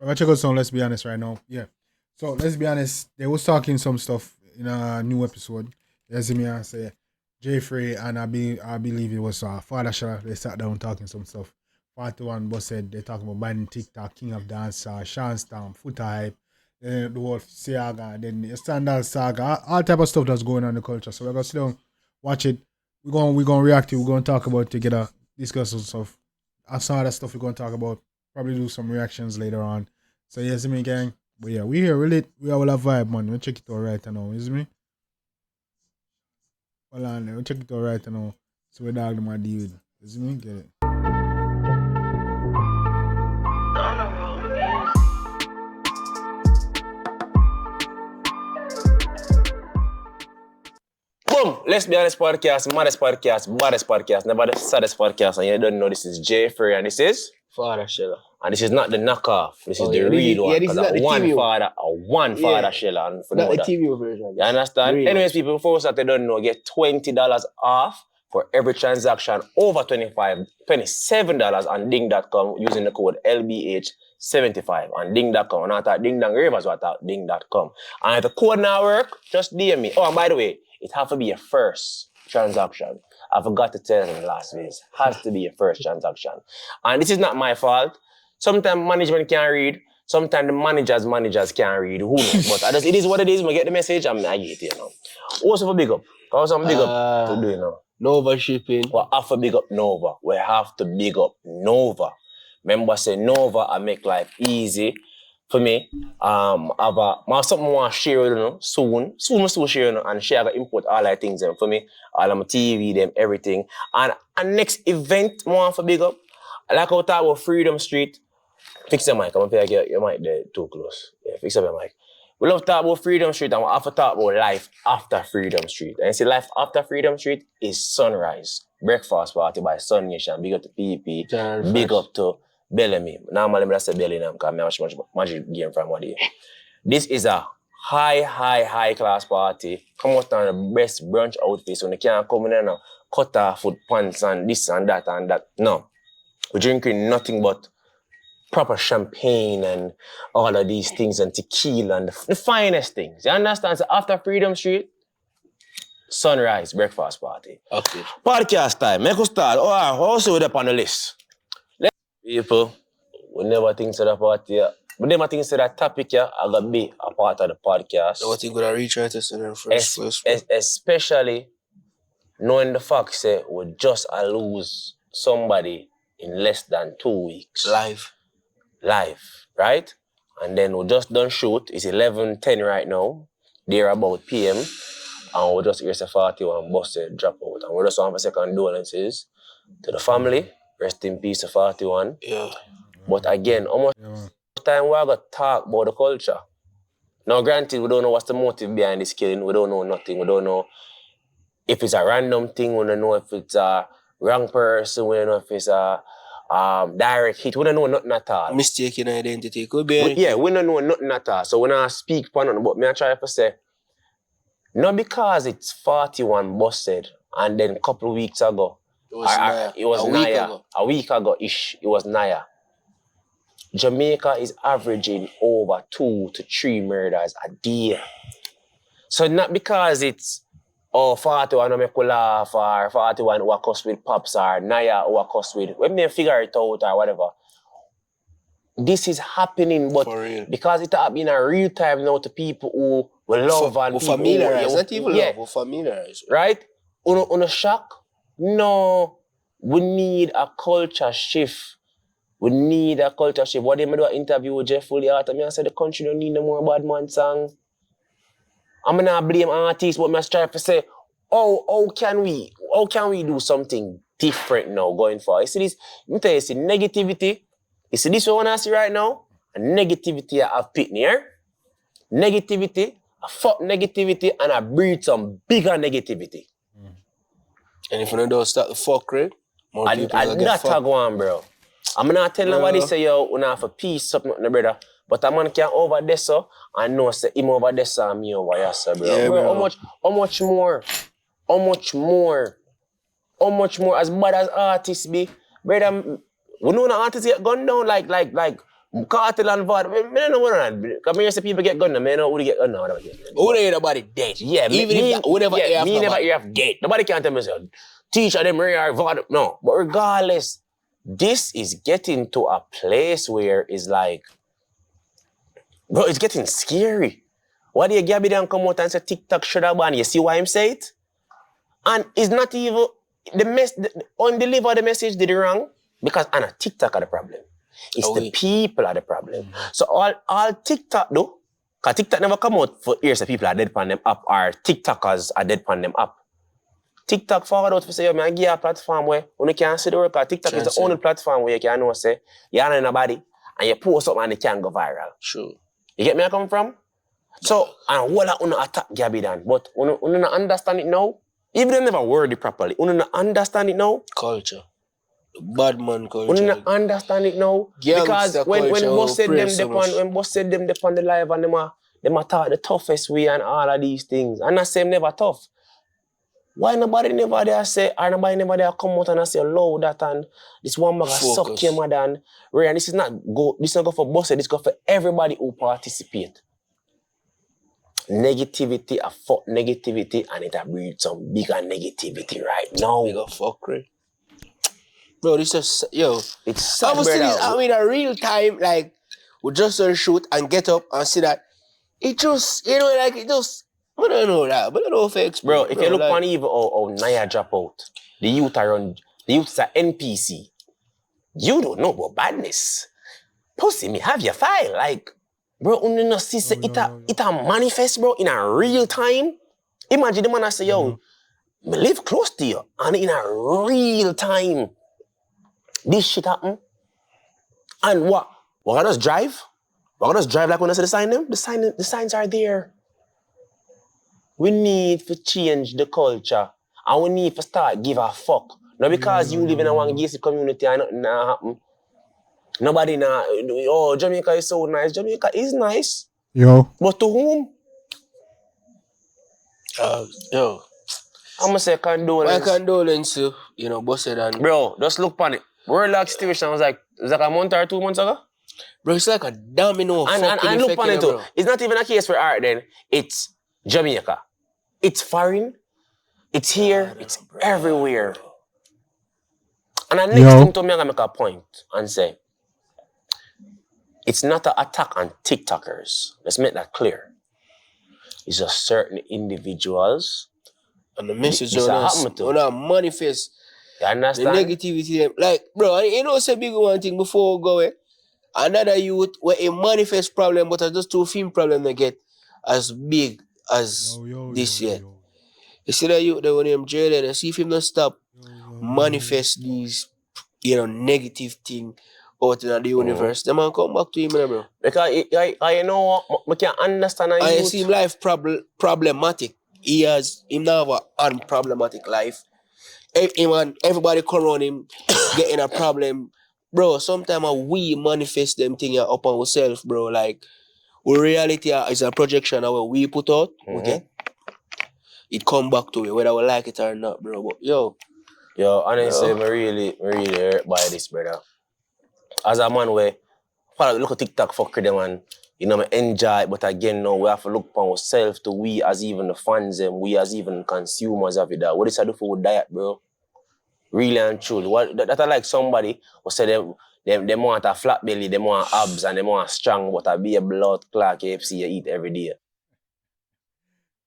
I'm gonna check out some Let's Be Honest right now. Yeah. So let's be honest, they was talking some stuff in a new episode. You see me and say Jeffrey and I believe it was Father Shaw, they sat down talking some stuff. 41 boss said they talking about banning TikTok, King of Dance, Shawn Stamp, Foota hype, then the whole Saga, then the Sandals Saga, all type of stuff that's going on in the culture. So we're gonna sit down, watch it. We're gonna react to it, we're gonna talk about it together, discuss some stuff. And some other stuff we're gonna talk about. Probably do some reactions later on. So yeah, see me gang. But yeah, we here really we all a vibe man. We check it out right now, you see me? Hold on, we check it out right now. So we dog them a deal with. You see me? Get it. Boom! Let's Be Honest podcast, maddest podcast, baddest podcast, never the saddest podcast. And you don't know this is Jeffrey and this is Father Sheller. And this is not the knockoff. This is the real one. This is not the one TV father, one father Sheller. And for not the that. TV version. You understand? Really? Anyways, people, before we start, they don't know, get $20 off for every transaction over $27 on ding.com using the code LBH75 on ding.com. And I thought ding dong ravers, I thought ding.com. And if the code now work, just DM me. Oh, and by the way, it has to be your first transaction. I forgot to tell them last week. It has to be your first transaction. And this is not my fault. Sometimes management can't read. Sometimes the managers can't read. Who knows? But it is what it is. I get the message and I get it, you know. Also for big up. Also I'm big up to do, you know. Nova shipping. We have to big up Nova. We have to big up Nova. Remember, say Nova, I make life easy for me. I have something I want to share with you soon. Soon I still share, you know, and share, I got import all that things them for me. All of my TV, them, everything. And next event I want to big up. Like I talk about Freedom Street. Fix your mic. I'm going to feel like your mic there too close. Yeah, fix up your mic. We love to talk about Freedom Street and we have to talk about life after Freedom Street. And you see, life after Freedom Street is Sunrise. Breakfast party by Sun Nation. Big up to PP. Big up to Bellamy. Normally, I say Belly now because I watch magic game from one day. This is a high class party. Come out on the best brunch outfit. So you can't come in and cut off foot pants and this and that and that. No. We're drinking nothing but proper champagne and all of these things and tequila and the finest things. You understand? So after Freedom Street, Sunrise breakfast party. Okay. Podcast time. Make us start. Oh, also with up on the list. People, we never think to the party. We never think to that topic. I got to be a part of the podcast. What you gonna reach out to them first? Especially knowing the fact that we just lose somebody in less than 2 weeks. Live, right? And then we just done shoot. It's 11:10 right now. They're about PM. And we just hear 41 Bushead drop out. And we just want to say condolences to the family. Rest in peace to 41. Yeah. But again, almost time we are going to talk about the culture. Now granted, we don't know what's the motive behind this killing. We don't know nothing. We don't know if it's a random thing. We don't know if it's a wrong person. We don't know if it's a direct hit. We don't know nothing at all. Mistaken identity could be anything. Yeah, we don't know nothing at all. So when I speak for nothing, but me I try to say, not because it's 41 Bushead and then a couple of weeks ago, it was Naya. A week ago-ish, it was Naya. Jamaica is averaging over 2 to 3 murders a day. So not because it's 41 who make you laugh or 41 who are cussed with pops or Naya who are cussed with, when they figure it out or whatever. This is happening, but because it has been a real time now to people who will love and people familiarize. Not even love, who familiarize. Right? On a shock? No. We need a culture shift. We need a culture shift. What they do an interview with Jeff Fully Art, I said the country don't need no more bad man song. I'm not blame artists, but I try to say, how can we do something different now going forward? You see this, let me tell you, see negativity. You see this one I see right now? A negativity I have pit near. Negativity, I fuck negativity, and I breed some bigger negativity. And if you don't start the fuck rate, more people will get that fucked. Go on, bro. I'm not telling nobody say, yo, we have a peace up, nothing, brother. But a man can over there, so I know say him over there, so me over here, so, bro. Yeah, bro. bro. How much more? As bad as artists be, brother, we know the artists get gunned down like Cartel and VOD, I don't know what I'm doing. Because I see people get gun now, I don't know who they get gun now. Who they hear nobody dead? Yeah, even if we never hear of me never nobody. hear of dead. Nobody can tell me, say, teacher, them rare VOD. No, but regardless, this is getting to a place where it's like, bro, it's getting scary. Why do you Gabby then come out and say TikTok should have banned? You see why I'm saying it? And it's not even, undeliver the message did it wrong because Anna, TikTok are the problem. It's the people are the problem. So all TikTok do, because TikTok never come out for years of people are dead on them up or TikTokers are dead on them up. TikTok forward out for say, yo, man, give you a platform where you can see the work. TikTok is the only platform where you can know, say, you're not in nobody and you post something and it can go viral. Sure. You get me where I come from? So, and what I attack Gabby then, but you don't understand it now. Even if they never word it properly, you don't understand it now. Culture. Bad man culture. You don't understand it now. Because when boss said them on the live and them are talk the toughest way and all of these things. And I say them never tough. Why nobody never there say, or nobody never there come out and I say, low that and this one bag suck your mother and Ray, and this is not go for Bushead, this go for everybody who participate. Negativity, a fuck negativity, and it breeds some bigger negativity right now. Bigger fuckery. Bro, this is, yo. It's sad, I mean, a real time, like, we just shoot and get up and see that. It just, you know, like, it just, I don't know that, but I don't know if it's... Bro, if you look on even how Naya drop out, the youth is an NPC. You don't know about badness. Pussy me, have your file, like... Bro, you know, see, it a manifest, bro, in a real time. Imagine the man I say, yo, me live close to you, and in a real time, this shit happen. And what? We're gonna just drive? We're gonna just drive like when I say the sign them? The signs are there. We need to change the culture, and we need to start give a fuck. Not because you live in a one gated community and nothing happen. Nobody now, oh, Jamaica is so nice. Jamaica is nice. Yo. But to whom? Yo. I'm gonna say condolence. My condolence to, you know, Bushead and... Bro, just look on it. World Lock situation was like a month or 2 months ago? Bro, it's like a domino and look on it too. It's not even a case for art then. It's Jamaica. It's foreign. It's here. It's everywhere. And the next thing to me, I'm gonna make a point and say, it's not an attack on TikTokers. Let's make that clear. It's just certain individuals. And the message on that manifest. You understand? The negativity. Like, bro, you know, say big one thing before we go. Another youth where a manifest problem, but just 2 film problem they get as big as this year. You see that youth, they want him jail and see if him not stop manifest these, you know, negative thing out in the universe. The man come back to him, bro. Because I know we can understand. I see him life problematic. Him now have an unproblematic life. Everybody come around him getting a problem. Bro, sometimes we manifest them things up on ourselves, bro. Like, reality is a projection of what we put out. Okay? It come back to you, whether we like it or not, bro. But, yo, honestly, I'm really hurt by this, brother. As a man, we look at TikTok for them and, you know, I enjoy it, but again, now we have to look upon ourselves to we as even the fans, we as even consumers of it. What is I do for diet, bro? Really and truly. That I like somebody who said they want a flat belly, they want abs, and they want strong, but I be a blood clot KFC you eat every day.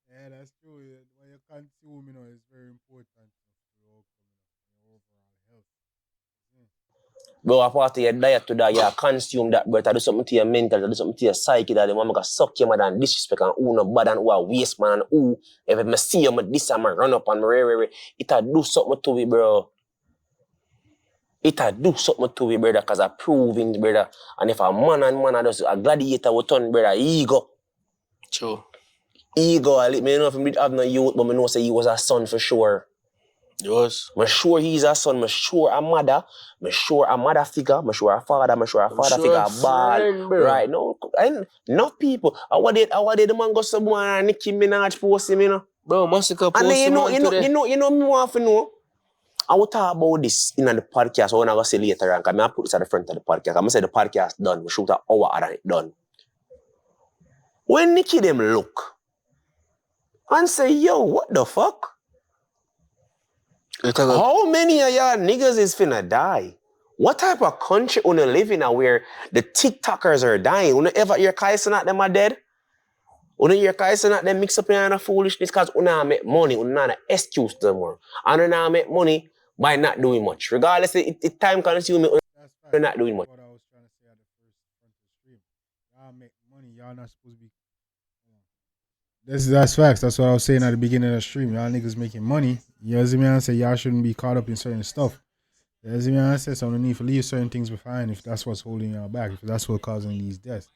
Yeah, that's true. When you consume, you know, it's very important for your overall health. Bro, a part of your diet to that, you consume that, but I do something to your mental, I do something to your psyche, that the man can suck you, man, and disrespect, and who no bad, and who a waste, man, and who, if I see you, this, and I run up and it a do something to me, bro. It a do something to me, brother, because I proving, brother, and if a man and just a gladiator will turn, brother, ego. True. Ego, I don't know if he have no youth, but I know say he was a son for sure. Yes. I'm sure he's a son, I'm sure a mother, I'm sure a mother figure, I'm sure a father, I'm sure a father figure, a ball. Right, no, and enough people. I want the man go somewhere and Nicki Minaj post him, you know. Bro, Massacre post and him you know me want to know. I will talk about this in the podcast. I want to say later on, because I put this at the front of the podcast. I'm going to say the podcast done. We shoot an hour and it done. When Nicky them look and say, yo, what the fuck? How many of y'all niggas is finna die? What type of country you live in where the TikTokers are dying? You ever hear Kaisen at them are dead? You hear Kaisen at them mix up in a foolishness because you not make money, you not excuse them more. And you not make money by not doing much. Regardless, it time consuming, you're not doing much. What I was trying to say at the front of the stream. Y'all make money, y'all not supposed to be. That's facts. That's what I was saying at the beginning of the stream. Y'all niggas making money. You know what I mean? I say y'all shouldn't be caught up in certain stuff. You know what I mean? I say so no need to leave certain things behind if that's what's holding y'all back, if that's what's causing these deaths.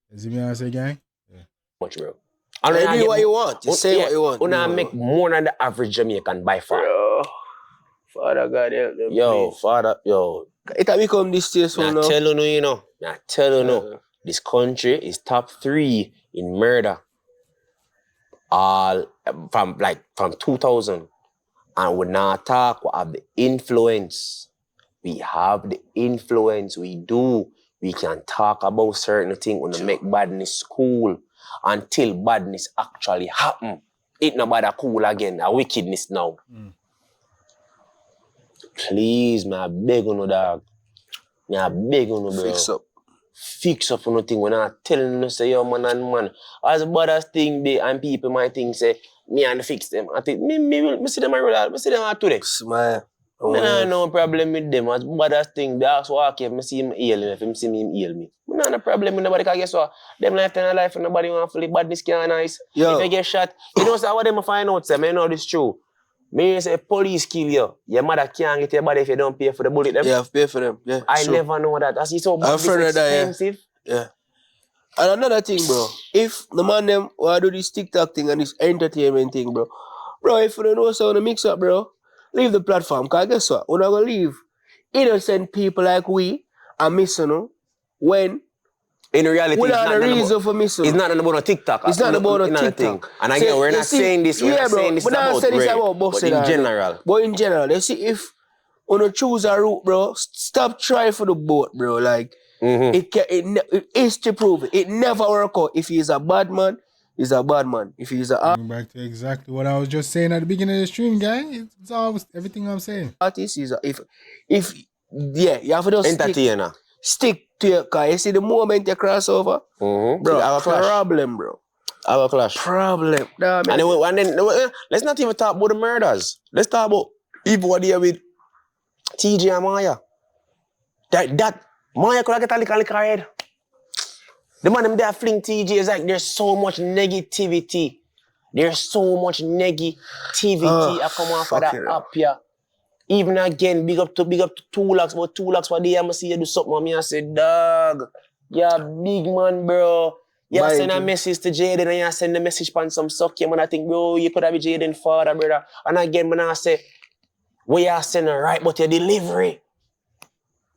You know what I mean? I say, gang? Yeah. Much, bro. You do what you want. You say what you want. You not make more than the average Jamaican by far. Bro. Father God help them. Yo, please. Father, yo. It has become this stage so now. I tell you no. This country is top 3 in murder. All from 2000. And we not talk, we have the influence. We have the influence, we do. We can talk about certain things when we make badness cool until badness actually happen. It no bother cool again, a wickedness now. Please, man, I beg you, no dog. I beg you, no bro. Fix up on nothing when I telling you, say, yo, man. As bad as thing be, and people might think, say, me and fix them. I think, me see them today. Smile. I have no problem with them. As bad as thing, they ask walk if I see him heal him, if him see me, him heal me. I have no problem with nobody, because guess what? Them lifetime of life and nobody want to live badness can't nice. Yo. If you get shot, you know what them find out, say, I know this true. Me say police kill you. Your mother can't get your body if you don't pay for the bullet. Them. Yeah, pay for them. Yeah, I never know that. That's so expensive. Yeah. And another thing, bro. If the man them want to do this TikTok thing and this entertainment thing, bro. Bro, if you don't know so to mix up, bro, leave the platform. Because guess what? We're not going to leave innocent people like we are missing, when in reality, we not a reason for missing. It's not about a TikTok. It's not about a TikTok. And again, we're not saying this. We're not saying this about Bushead, but in general. But in general, you see, if you choose a route, bro, stop trying for the boat, bro. Like, it is to prove it. It never work out. If he's a bad man, he's a bad man. If he's a back to exactly what I was just saying at the beginning of the stream, gang. It's always everything I'm saying. Artist is if you have to just entertainer. Stick to your car. You see the moment you cross over, bro, have a clash. Problem, bro. Have a clash. Problem. Nah, man. And then let's not even talk about the murders. Let's talk about people what there with TJ and Maya. That Maya could have get a little head. The man them there fling TJ is like there's so much negativity. There's so much negativity I come off of that up here. Even again, big up to 2 lakhs, but 2 lakhs for the year, I see you do something with me. I say, dog, you're a big man, bro. You send a message to Jaden and you send a message on some suck him, and I think, bro, you could have been Jaden's father, brother. And again, when I say, we are sending right, but your delivery.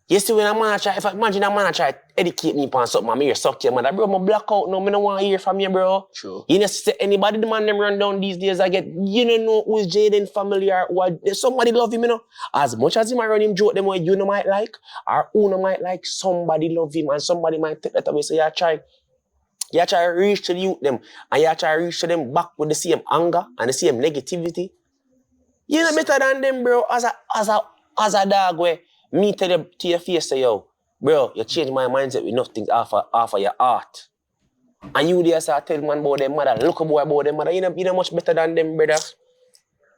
You see, when a man try, if I imagine a man try to educate me on something, I'm here suck your mother, bro, I'm black out now, I don't want to hear from you, bro. True. You know, anybody the man them run down these days, I get, you don't know who is Jaden family or what, somebody love him, you know. As much as he might run him joke them what you know might like, or who no might like, somebody love him and somebody might take that away. So you try to reach to the youth them, and you try to reach to them back with the same anger and the same negativity. You know better than them, bro, as a dog where me tell you to your face, say, yo, bro, you change my mindset with nothing off of your heart. And you there say, tell man about them mother, look a boy about them mother. You know much better than them, brother.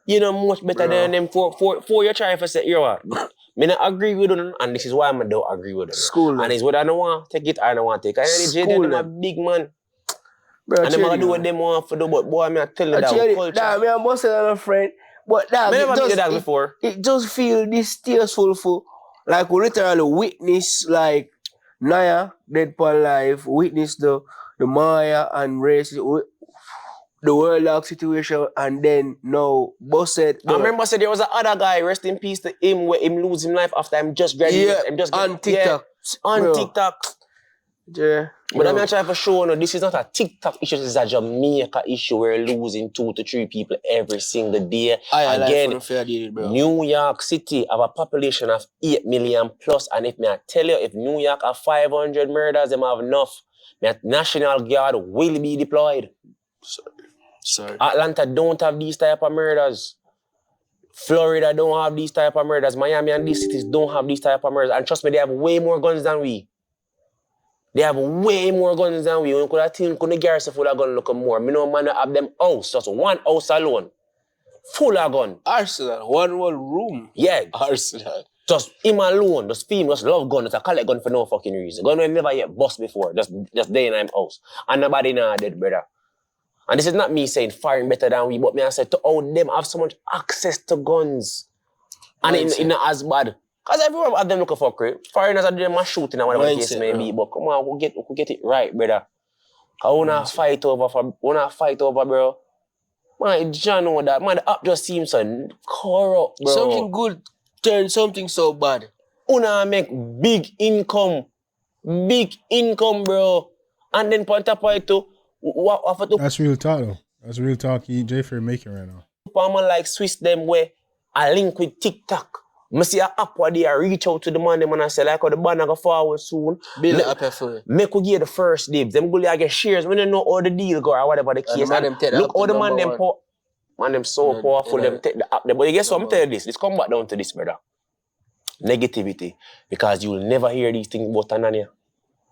You know much better than them for you trying to say, you know what? Me not agree with them, and this is why I don't agree with them. School. And it's what I don't want to take it, I don't want to take it. And them a big man. Bro, and them gonna do what them want for do, but boy, me I tell you that culture. Nah, me and most of friend, but that me never did that before. It just feel distasteful for, like, we literally witness, like, Naya, dead for life, witness the Maya and race, the world situation, and then now, Bushead. I remember said there was another guy, rest in peace to him, where him lose his life after him just graduated. On TikTok. On TikTok. Yeah. But I'm trying to show you, this is not a TikTok issue, this is a Jamaica issue. We're losing 2 to 3 people every single day. Again, New York City have a population of 8 million plus, and if I tell you, if New York have 500 murders, they have enough. National Guard will be deployed. Sorry. Atlanta don't have these type of murders. Florida don't have these type of murders. Miami and these cities don't have these type of murders. And trust me, they have way more guns than we. They have way more guns than we. You could have think the garrison full of guns look more. Me know man have them house, just one house alone. Full of gun. Arsenal, one room. Yeah. Arsenal. Just him alone, just film, just love gun, just a collect gun for no fucking reason. Gun will never yet bust before, just day in him house. And nobody now dead, brother. And this is not me saying firing better than we, but me I said to all them have so much access to guns. And it's not as bad. Because everyone have them looking for crap. Foreigners are doing my shooting and whatever the case may be. But come on, we'll get it right, brother. I wanna fight over, bro. Man, John know that. Man, the app just seems so corrupt, bro. Something good turn something so bad. Una make big income, bro. And then point up point too. That's real talk though. That's real talk J-Free making right now. Man like Swiss them where I link with TikTok. I see an app where they reach out to the man them and I say like how the band go forward soon. Build an app for you. Make we get the first dibs. Them go like get shares. We don't know how the deal go or whatever the case. And look how the man them man them so powerful. Them take the app. But you guess what I'm telling you this? Let's come back down to this, brother. Negativity. Because you will never hear these things about Tanania.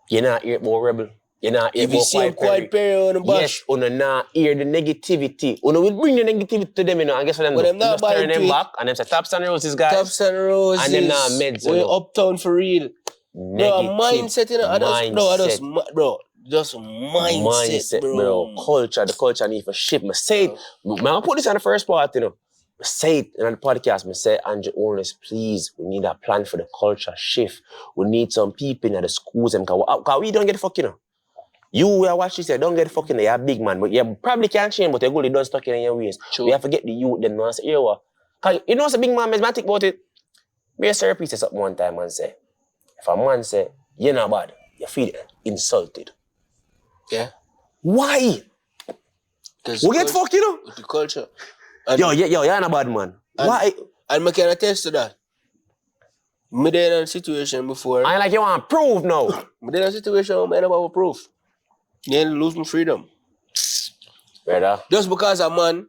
You're not hear about Rebel. You know, if you see a quiet period on the yes, you not hear the negativity. You will bring the negativity to them, you know, and guess what them do? Them just turn them back, and them say, Taps and Roses, guys. Taps and Roses. And them now meds. We're uptown for real. Negative bro, mindset, you know, just mindset, bro. The culture need to shift. I say it, I put this on the first part, you know. I say it in the podcast, I say, Andrew owners, please, we need a plan for the culture shift. We need some people in the schools, because we don't get the fuck, you know. You will watch this, don't get fucking you're a big man, but you probably can't change, but you're good, you don't stuck in your ways. True. We have to get the youth then and say, you know what's a big man mathematic about it? Me a Sir P said something one time and say, if a man say, you're not bad, you feel insulted. Yeah. Why? We get fucked, you know? With the culture. You're not bad, man. Why? And I can attest to that. Me there in a situation before. I like you want proof now. Me there in a situation where I never have proof. You lose my freedom. Brother. Just because a man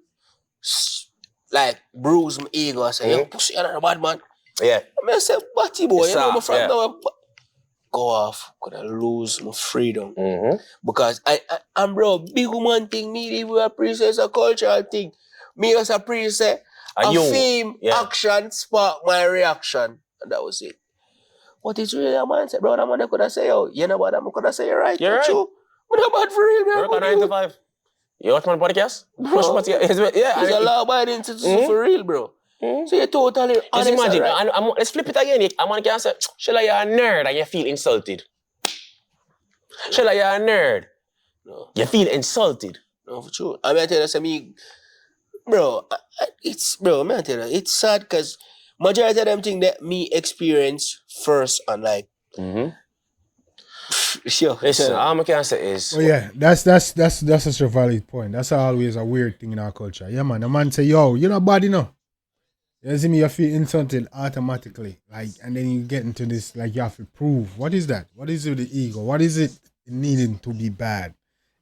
like bruise my ego and say, yo, pussy, you're not a bad man. Yeah. I mean, I say, batty boy, you know, my friend now. Go off, could I lose my freedom? Mm-hmm. Because I'm bro, big woman thing, me even appreciate a cultural thing. Me as a appreciate a fame, action, spark my reaction. And that was it. But it's really a mindset, bro. That man could have say, yo, you know what, I'm could have say, you're right. You're right. True. But I'm bad for real, man. Work on 9 to 5. You watch my podcast? It's a law abiding to for real, bro. Mm-hmm. So you're totally honest. Just imagine, right? let's flip it again. A man can say, Shella, you're a nerd and you feel insulted. Shella, you're a nerd. No. You feel insulted. No, for sure. I mean, I tell you, me, bro, it's sad because majority of them things that me experience first and like, sure. Listen, all I can say is... Oh yeah, that's such a valid point. That's always a weird thing in our culture. Yeah, man. The man say, yo, you're not bad enough. You see me, you feel insulted automatically. Like, and then you get into this, like, you have to prove. What is that? What is it with the ego? What is it needing to be bad?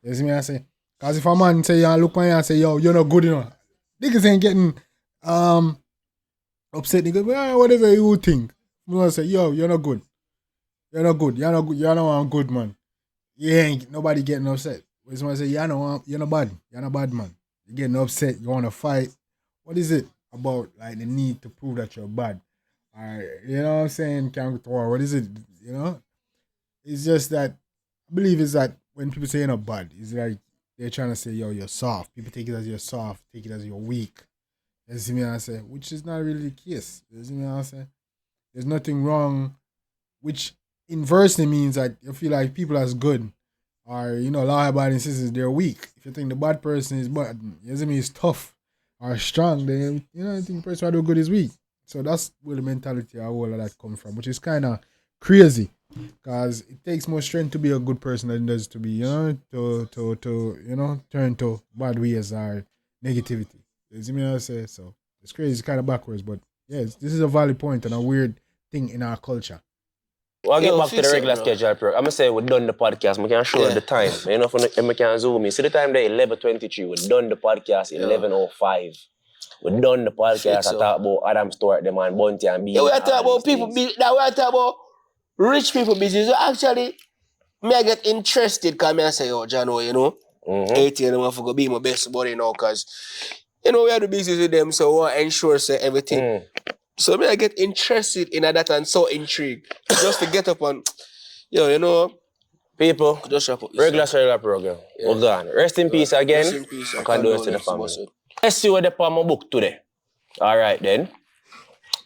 You see me, I say, because if a man say, yeah, look on you and say, yo, you're not good enough. Niggas ain't getting upset. Niggas, well, whatever you think. You want to say, yo, you're not good. You're not good. You're not good. You're not good, man. You ain't nobody getting upset. When someone say, you're not bad. You're not bad, man. You're getting upset. You want to fight. What is it about, like, the need to prove that you're bad? You know what I'm saying? What is it? You know? It's just that, I believe it's that when people say you're not bad, it's like they're trying to say, yo, you're soft. People take it as you're soft, take it as you're weak. You see me, I say, which is not really the case. You see me, I say, there's nothing wrong, which inversely means that you feel like people as good or, you know, law-abiding citizens, they're weak. If you think the bad person is bad, you see me, is tough or strong, then, you know, I think the person who do good is weak. So that's where the mentality of all of that comes from, which is kind of crazy. Because it takes more strength to be a good person than it does to be, turn to bad ways or negativity. You see me what I say? So it's crazy, it's kind of backwards, but yes, this is a valid point and a weird thing in our culture. We'll get Yo, back to the fix it, regular bro. schedule, bro. I'm gonna say we're done the podcast. We can show Yeah. the time. You know, if we can zoom in. See the time there, 11:23. We're done the podcast, 11:05. We're done the podcast. Fix I so. talk about Adam Stewart, them and Bunty and B. Yeah, we are talking about people. Now we are talking about rich people business. So actually, me I get interested because me I say, yo, Jano, 18, I'm going to be my best buddy now because, we are the business with them, so we want to ensure say, everything. So me I get interested in that and so intrigued. Just to get up on, People, just wrap up this regular stuff. cellular program. We're gone. Rest in peace again. Rest in peace. I condolence to the family. Let's see what the on my book today. All right then.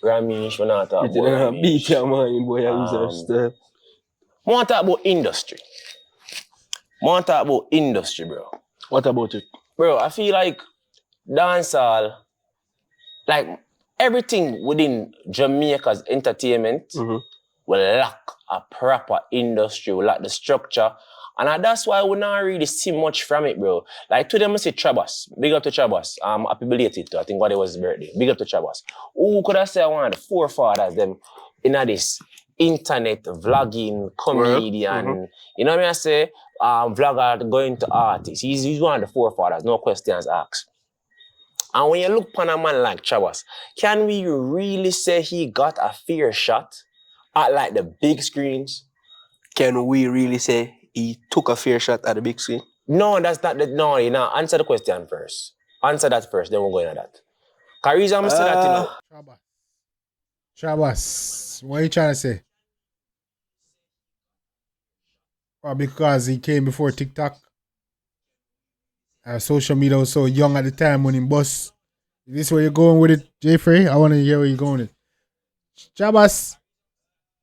Ramesh, we're not talking about Ramesh. Beat your mind, boy. I I want to talk about industry. Bro. What about it? Bro, I feel like dancehall, like everything within Jamaica's entertainment will lack a proper industry, will lack the structure. And that's why we not really see much from it, bro. Like today, I say Chabas. Big up to Chabas. Happy belated too. I think what it was his birthday. Big up to Chabas. Who could I say one of the forefathers them in this internet vlogging comedian? You know what I mean? I say vlogger going to artists. He's one of the forefathers. No questions asked. And when you look upon a man like Chabas, can we really say he got a fair shot at like the big screens? Can we really say he took a fair shot at the big screen? No, that's not the no, answer the question first. Answer that first, then we'll go into that. Cause reason I'm saying that, Shabas, what are you trying to say? Well, because he came before TikTok. Social media was so young at the time when he bust. Is this where you're going with it, Jeffrey? I want to hear where you're going with it. Shabas.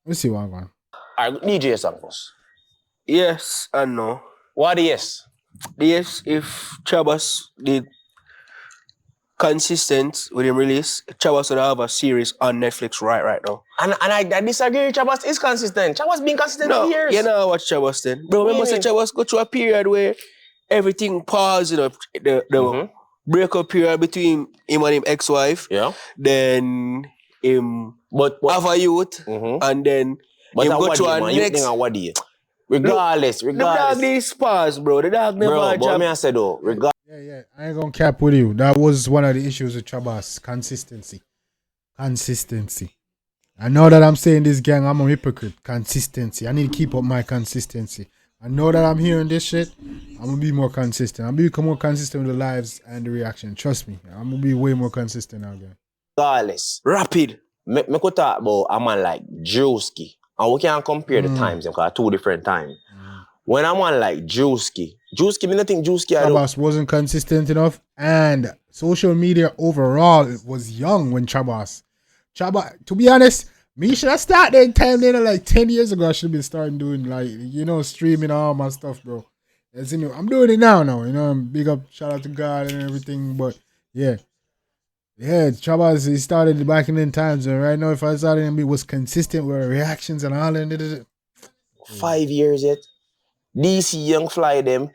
Let's see what I'm going. Alright, DJ song first. Yes and no. What the yes? The yes, if Chabas did consistent with him release, Chabas would have a series on Netflix right now. And I disagree. Chabas is consistent. Chabas been consistent for years. You know watch Chabas then. Bro, remember say Chabas go through a period where everything paused, the breakup period between him and his ex-wife. Yeah. Then him but have a youth, and then but him go through a next. Regardless. The dog needs pause, bro. The dog never bro, but me I said though, Yeah, I ain't gonna cap with you. That was one of the issues with Chabas. Consistency. I know that I'm saying this, gang, I'm a hypocrite. Consistency. I need to keep up my consistency. I know that I'm hearing this shit. I'm gonna be more consistent. I'm gonna become more consistent with the lives and the reaction. Trust me. I'm gonna be way more consistent now, gang. Regardless. Rapid. Me could talk about a man like Drewski. And we can compare the times because 2 different times. When I'm on like Drewski, me not think Drewski Chabas wasn't consistent enough, and social media overall was young when Chabas, to be honest, me should have started time later like 10 years ago. I should have been starting doing like, streaming all my stuff, bro. I'm doing it now, big up, shout out to God and everything, but yeah, Chabas, he started back in the times, and right now, if I started and was consistent with reactions and all that. 5 years yet. DC Young Fly them.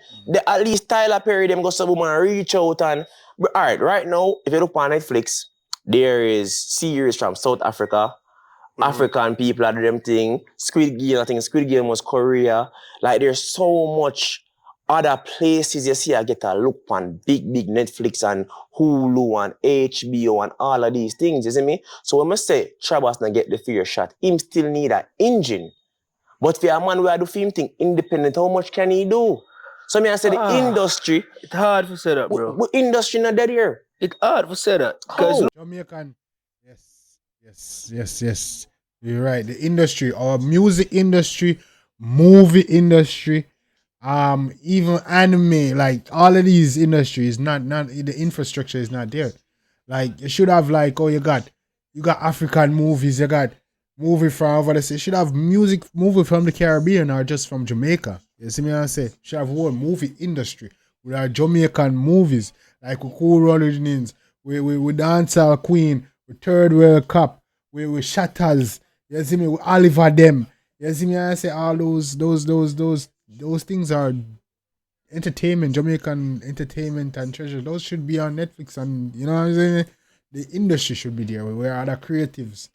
At least Tyler Perry them go some woman reach out and alright, right now, if you look on Netflix, there is series from South Africa. African people are doing them thing. Squid Game, I think Squid Game was Korea. Like there's so much other places you see I get a look on big Netflix and Hulu and HBO and all of these things, you see me? So when I say Chabas not get the fair shot, him still need an engine. But for a man who do film thing independent, how much can he do? So I say the industry. It's hard to say that, bro. Industry not dead here. It's hard to say that. How? Jamaican. Yes. You're right. The industry, our music industry, movie industry, even anime, like all of these industries, not the infrastructure is not there. Like you should have like, you got African movies, you got movie from over there. You should have movie from the Caribbean or just from Jamaica. You see me what I say? You should have one movie industry with our Jamaican movies, like with Cool Rolling, with Dancehall Queen, with Third World Cup, with Shatters, you see me, with Oliver them. You see me? I say all those things are entertainment, Jamaican entertainment and treasure. Those should be on Netflix, and you know what I'm saying. The industry should be there, where other creatives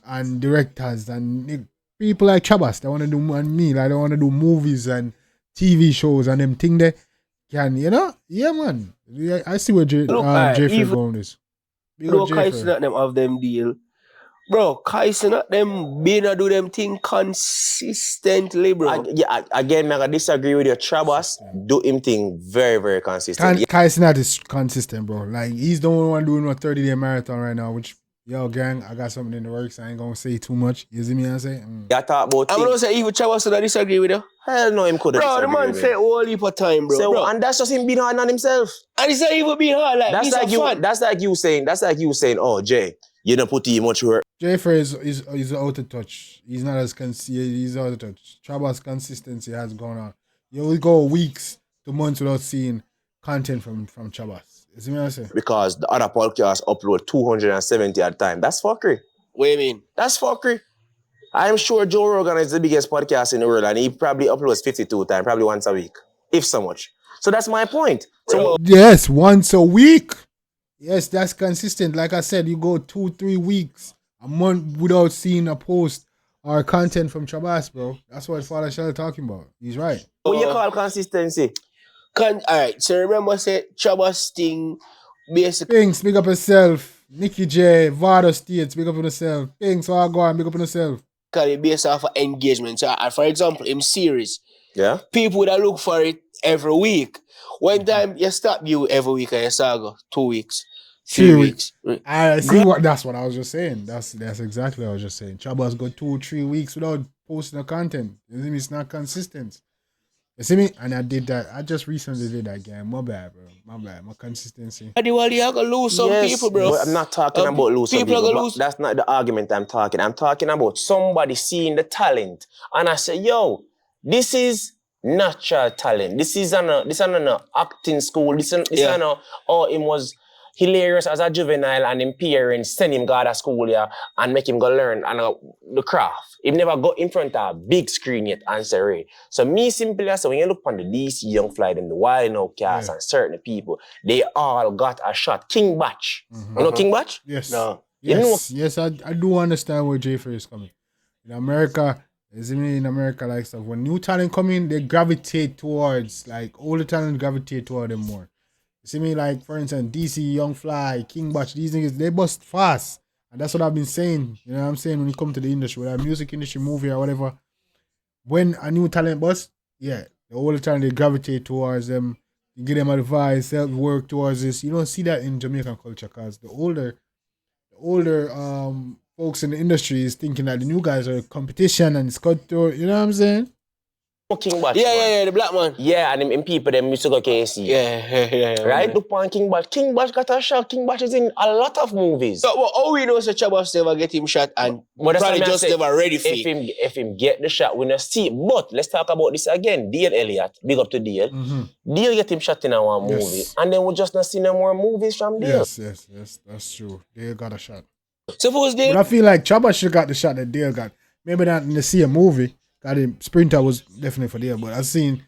and directors and people like Chabas that want to do and me, like they want to do movies and TV shows and them thing they can, yeah, man. Yeah, I see where Look, Jeffrey even going this. Big though up Kyson Jeffrey. at them have them deal, bro, Kyson at them being a do them thing consistently, bro. Again, I disagree with you. Trabas do him thing very, very consistent. Kai's not is consistent, bro. Like he's the only one doing a 30-day marathon right now, which gang, I got something in the works. I ain't gonna say too much. You see me? I say. Yeah, talk about I'm gonna say even Chavas I disagree with you. hell no, him couldn't. Bro, the man said all heap of time, bro. So, bro. and that's just him being hard on himself. And it's not even being hard, like That's he's like a you. fan. That's like you saying, oh Jay, you don't put too much work. Jeffrey is out of touch. He's not as he's out of touch. Traba's consistency has gone on. You will go weeks to months without seeing content from Chabas. You see what I say? Because the other podcasts upload 270 at a time. That's fuckery. What do you mean? That's fuckery. I'm sure Joe Rogan is the biggest podcast in the world and he probably uploads 52 times, probably once a week, if so much. So that's my point. So yes, once a week. Yes, that's consistent. Like I said, you go 2-3 weeks, a month without seeing a post or content from Chabas, bro. That's what Father Shell talking about. He's right. what you call consistency? Alright, so remember I said Chabas thing basically. Things, big up yourself. Nicky J, Vado States, big up on yourself. Things, so I go and big up on yourself. Based off of engagement. So, for example, in series, Yeah. people that look for it every week. One time you stop you every week and you Saga 2 weeks, 3 weeks. I see that's what I was just saying. That's exactly what I was just saying. Chabas got 2-3 weeks without posting the content. You see me? It's not consistent. You see me? And I did that. I just recently did that game. My bad, bro. My bad. My consistency. Well, you gonna lose some people, bro. But I'm not talking about losing people. Are gonna lose. That's not the argument I'm talking. I'm talking about somebody seeing the talent. And I say, yo, this is natural talent. This is an acting school. This is him was hilarious as a juvenile and him parents send him go to school and make him go learn and the craft. He never got in front of a big screen yet and say, Ray. So me simply say, when you look on the DC Young Fly, them the Wild Now cast and certain people, they all got a shot. King Batch. You know King Batch? Yes. No. Yes, I do understand where Jeffrey is coming. In America, in America, like stuff, when new talent come in, they gravitate towards, like, older talent gravitate toward them more. You see me, like, for instance, DC, Young Fly, King Batch, these niggas, they bust fast. And that's what I've been saying. You know what I'm saying? When you come to the industry, whether music industry, movie, or whatever, when a new talent bust, the older talent, they gravitate towards them. You give them advice, help work towards this. You don't see that in Jamaican culture because the older folks in the industry is thinking that the new guys are competition and it's cut to, you know what I'm saying? King Batch. Yeah, the black man. Yeah, and them people them used to go KC. Yeah. Right? Look on King Batch. King Batch got a shot. King Batch is in a lot of movies. So all we know is that Chabas never get him shot and probably just never ready for it. If him get the shot, we not see. But let's talk about this again. Dale Elliott, big up to Dale. Dale get him shot in one movie. And then we just not see no more movies from Dale. Yes, that's true. Dale got a shot. Suppose Dale... But I feel like Chabas should got the shot that Dale got. Maybe not in the same movie. Got him. Sprinter was definitely for Dale, but I've seen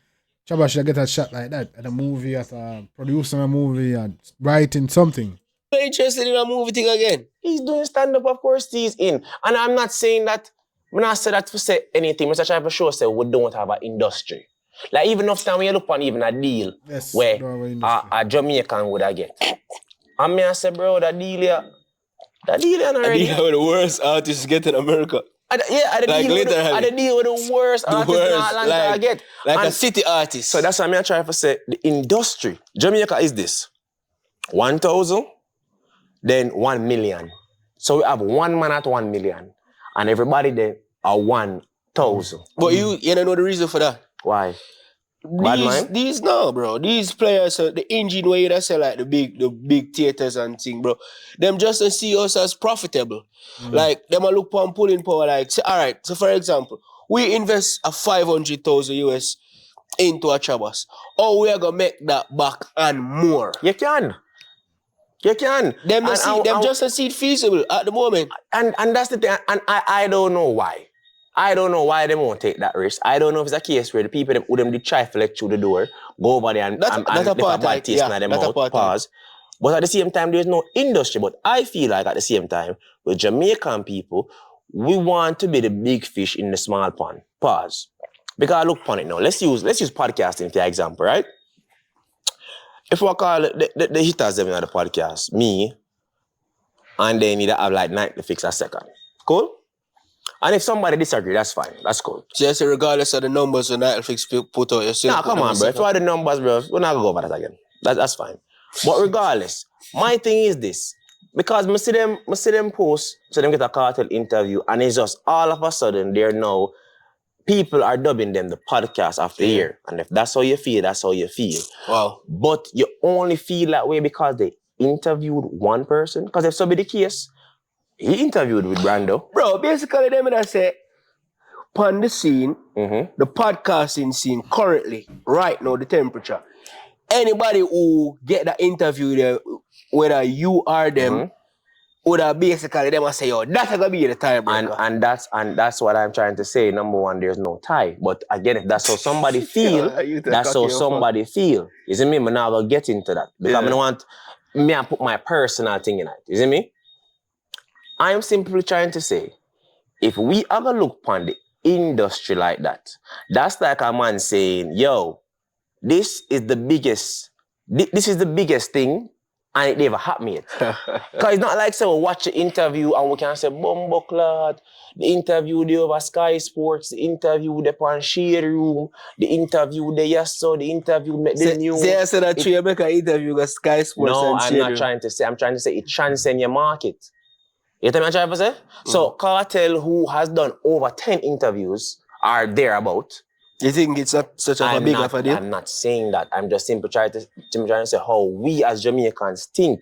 Chabas should get a shot like that at a movie, at producing a movie, and writing something. You're interested in a movie thing again? He's doing stand-up, of course he's in. And I'm not saying that, when I say that to say anything, I'm trying to show say we don't have an industry. Like even enough time when you look on even a deal where a Jamaican would have get. And me I say, bro, that deal here already. I deal with the worst artists get in America. I deal with the worst artist in Atlanta I get. Like a city artist. So that's what I'm trying to say. The industry. Jamaica is this. 1,000, then 1 million. So we have one man at 1 million. And everybody there are 1,000. But you don't know the reason for that. Why? These players, the engine way that sell like the big theaters and thing, bro. Them just see us as profitable. Like them a look upon pulling power. Like, say, all right. So for example, we invest a 500,000 US into a Chabas. Oh, we are gonna make that back and more. You can. Them just see it feasible at the moment. And that's the thing. And I don't know why. I don't know why they won't take that risk. I don't know if it's a case where the people who them did try to let through the door, go over there and That's a bad taste in them mouth, pause. But at the same time, there's no industry. But I feel like at the same time, with Jamaican people, we want to be the big fish in the small pond. Pause. Because look upon it now. Let's use podcasting for example, right? If we call it the hitters them in the podcast, me, and they need to have like 90 fix a second. Cool? And if somebody disagree, that's fine. That's cool. Just regardless of the numbers when Netflix put out, you still. Nah, come on, bro. If you are the numbers, bro, we're not gonna go over that again. That's fine. But regardless, my thing is this. Because I see them post, so them get a cartel interview, and it's just all of a sudden they're now people are dubbing them the podcast of the year. And if that's how you feel, that's how you feel. Wow. But you only feel that way because they interviewed one person. Because if so be the case, he interviewed with Brando. Bro, basically, them that say, on the scene, the podcasting scene currently, right now, the temperature, anybody who get that interview there, whether you or them, would have basically them and say, yo, that's gonna be the tiebreaker. And that's what I'm trying to say. Number one, there's no tie. But again, if that's how somebody feel, that's how somebody feel. You see me? I'm not gonna get into that. Because I don't want me to put my personal thing in it. You see me? I'm simply trying to say, if we ever look upon the industry like that, that's like a man saying, yo, this is the biggest thing, and it never happened yet. Because it's not like, say, we watch the interview and we can say, Bumbo Clad, the interview there over Sky Sports, the interview there on Shade Room, the interview there yesterday, the interview met the news. Say I said that you make an interview with Sky Sports no, and I'm Shade not Room. trying to say. I'm trying to say it transcends your market. You know what I'm trying to say? So Cartel, who has done over 10 interviews, are thereabout. You think it's not such a big of a deal? I'm not saying that. I'm just simply trying to say how we as Jamaicans think,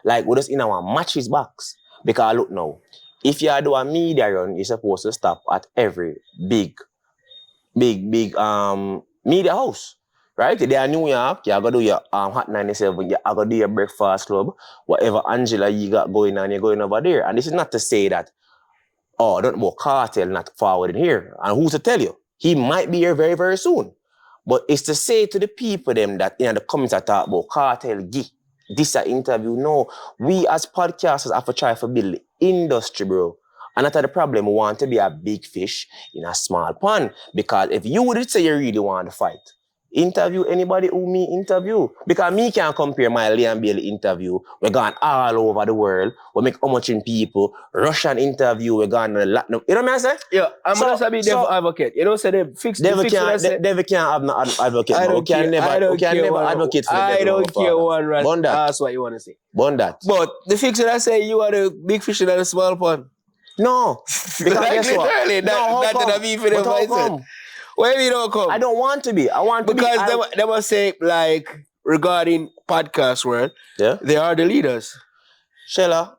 like we're just in our matches box. Because look now, if you do a media run, you're supposed to stop at every big media house. Right? There in New York, you gotta do your Hot 97, you gotta do your Breakfast Club, whatever Angela you got going on, you're going over there. And this is not to say that, oh, don't about Cartel not forward in here. And who's to tell you? He might be here very, very soon. But it's to say to the people them that in the comments I talk about Cartel, this an interview. No, we as podcasters have to try to build the industry, bro. And that's the problem. We want to be a big fish in a small pond. Because if you would say you really want to fight, interview anybody who me interview. Because me can't compare my Liam Bailey interview. We're going all over the world. We make how much in people. Russian interview, we're going to Latin. You know what I'm saying? Yeah, I'm going to be devil advocate. You know, say they fix devil can't have no advocate. I don't care. I don't care. Advocate for the devil. I don't care one right. Bond that. That's what you want to say. Bond that. But the fix that I say you are the big fish in the small pond. No. Because like guess what? That didn't be for the mindset. Where you don't come? I don't want to be. I want to because be. Because they must say, like, regarding podcast world, they are the leaders. Shella,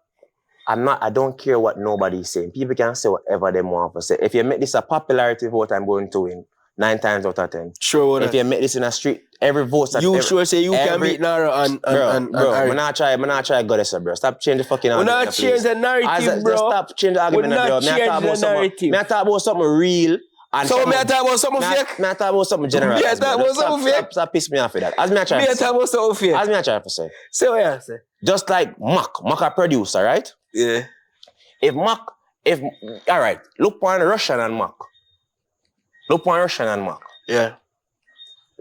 I don't care what nobody's saying. People can say whatever they want to say. If you make this a popularity vote, I'm going to win 9 times out of 10. Sure. If you make this in a street, every vote that you sure say you can beat Nara and bro, I'm not try go this, bro. Stop changing the fucking argument. We're not change the narrative, bro. Stop changing the argument, bro. We're not talk about something real. And so me talk about something fake? Me talk about something general. Me talk about something fake? Stop piss me off with that. As me try to say. Me talk about something fake? As me try to say. Say what you say. Just like Mac a producer, right? Yeah. All right, look on Russian and Mac. Yeah.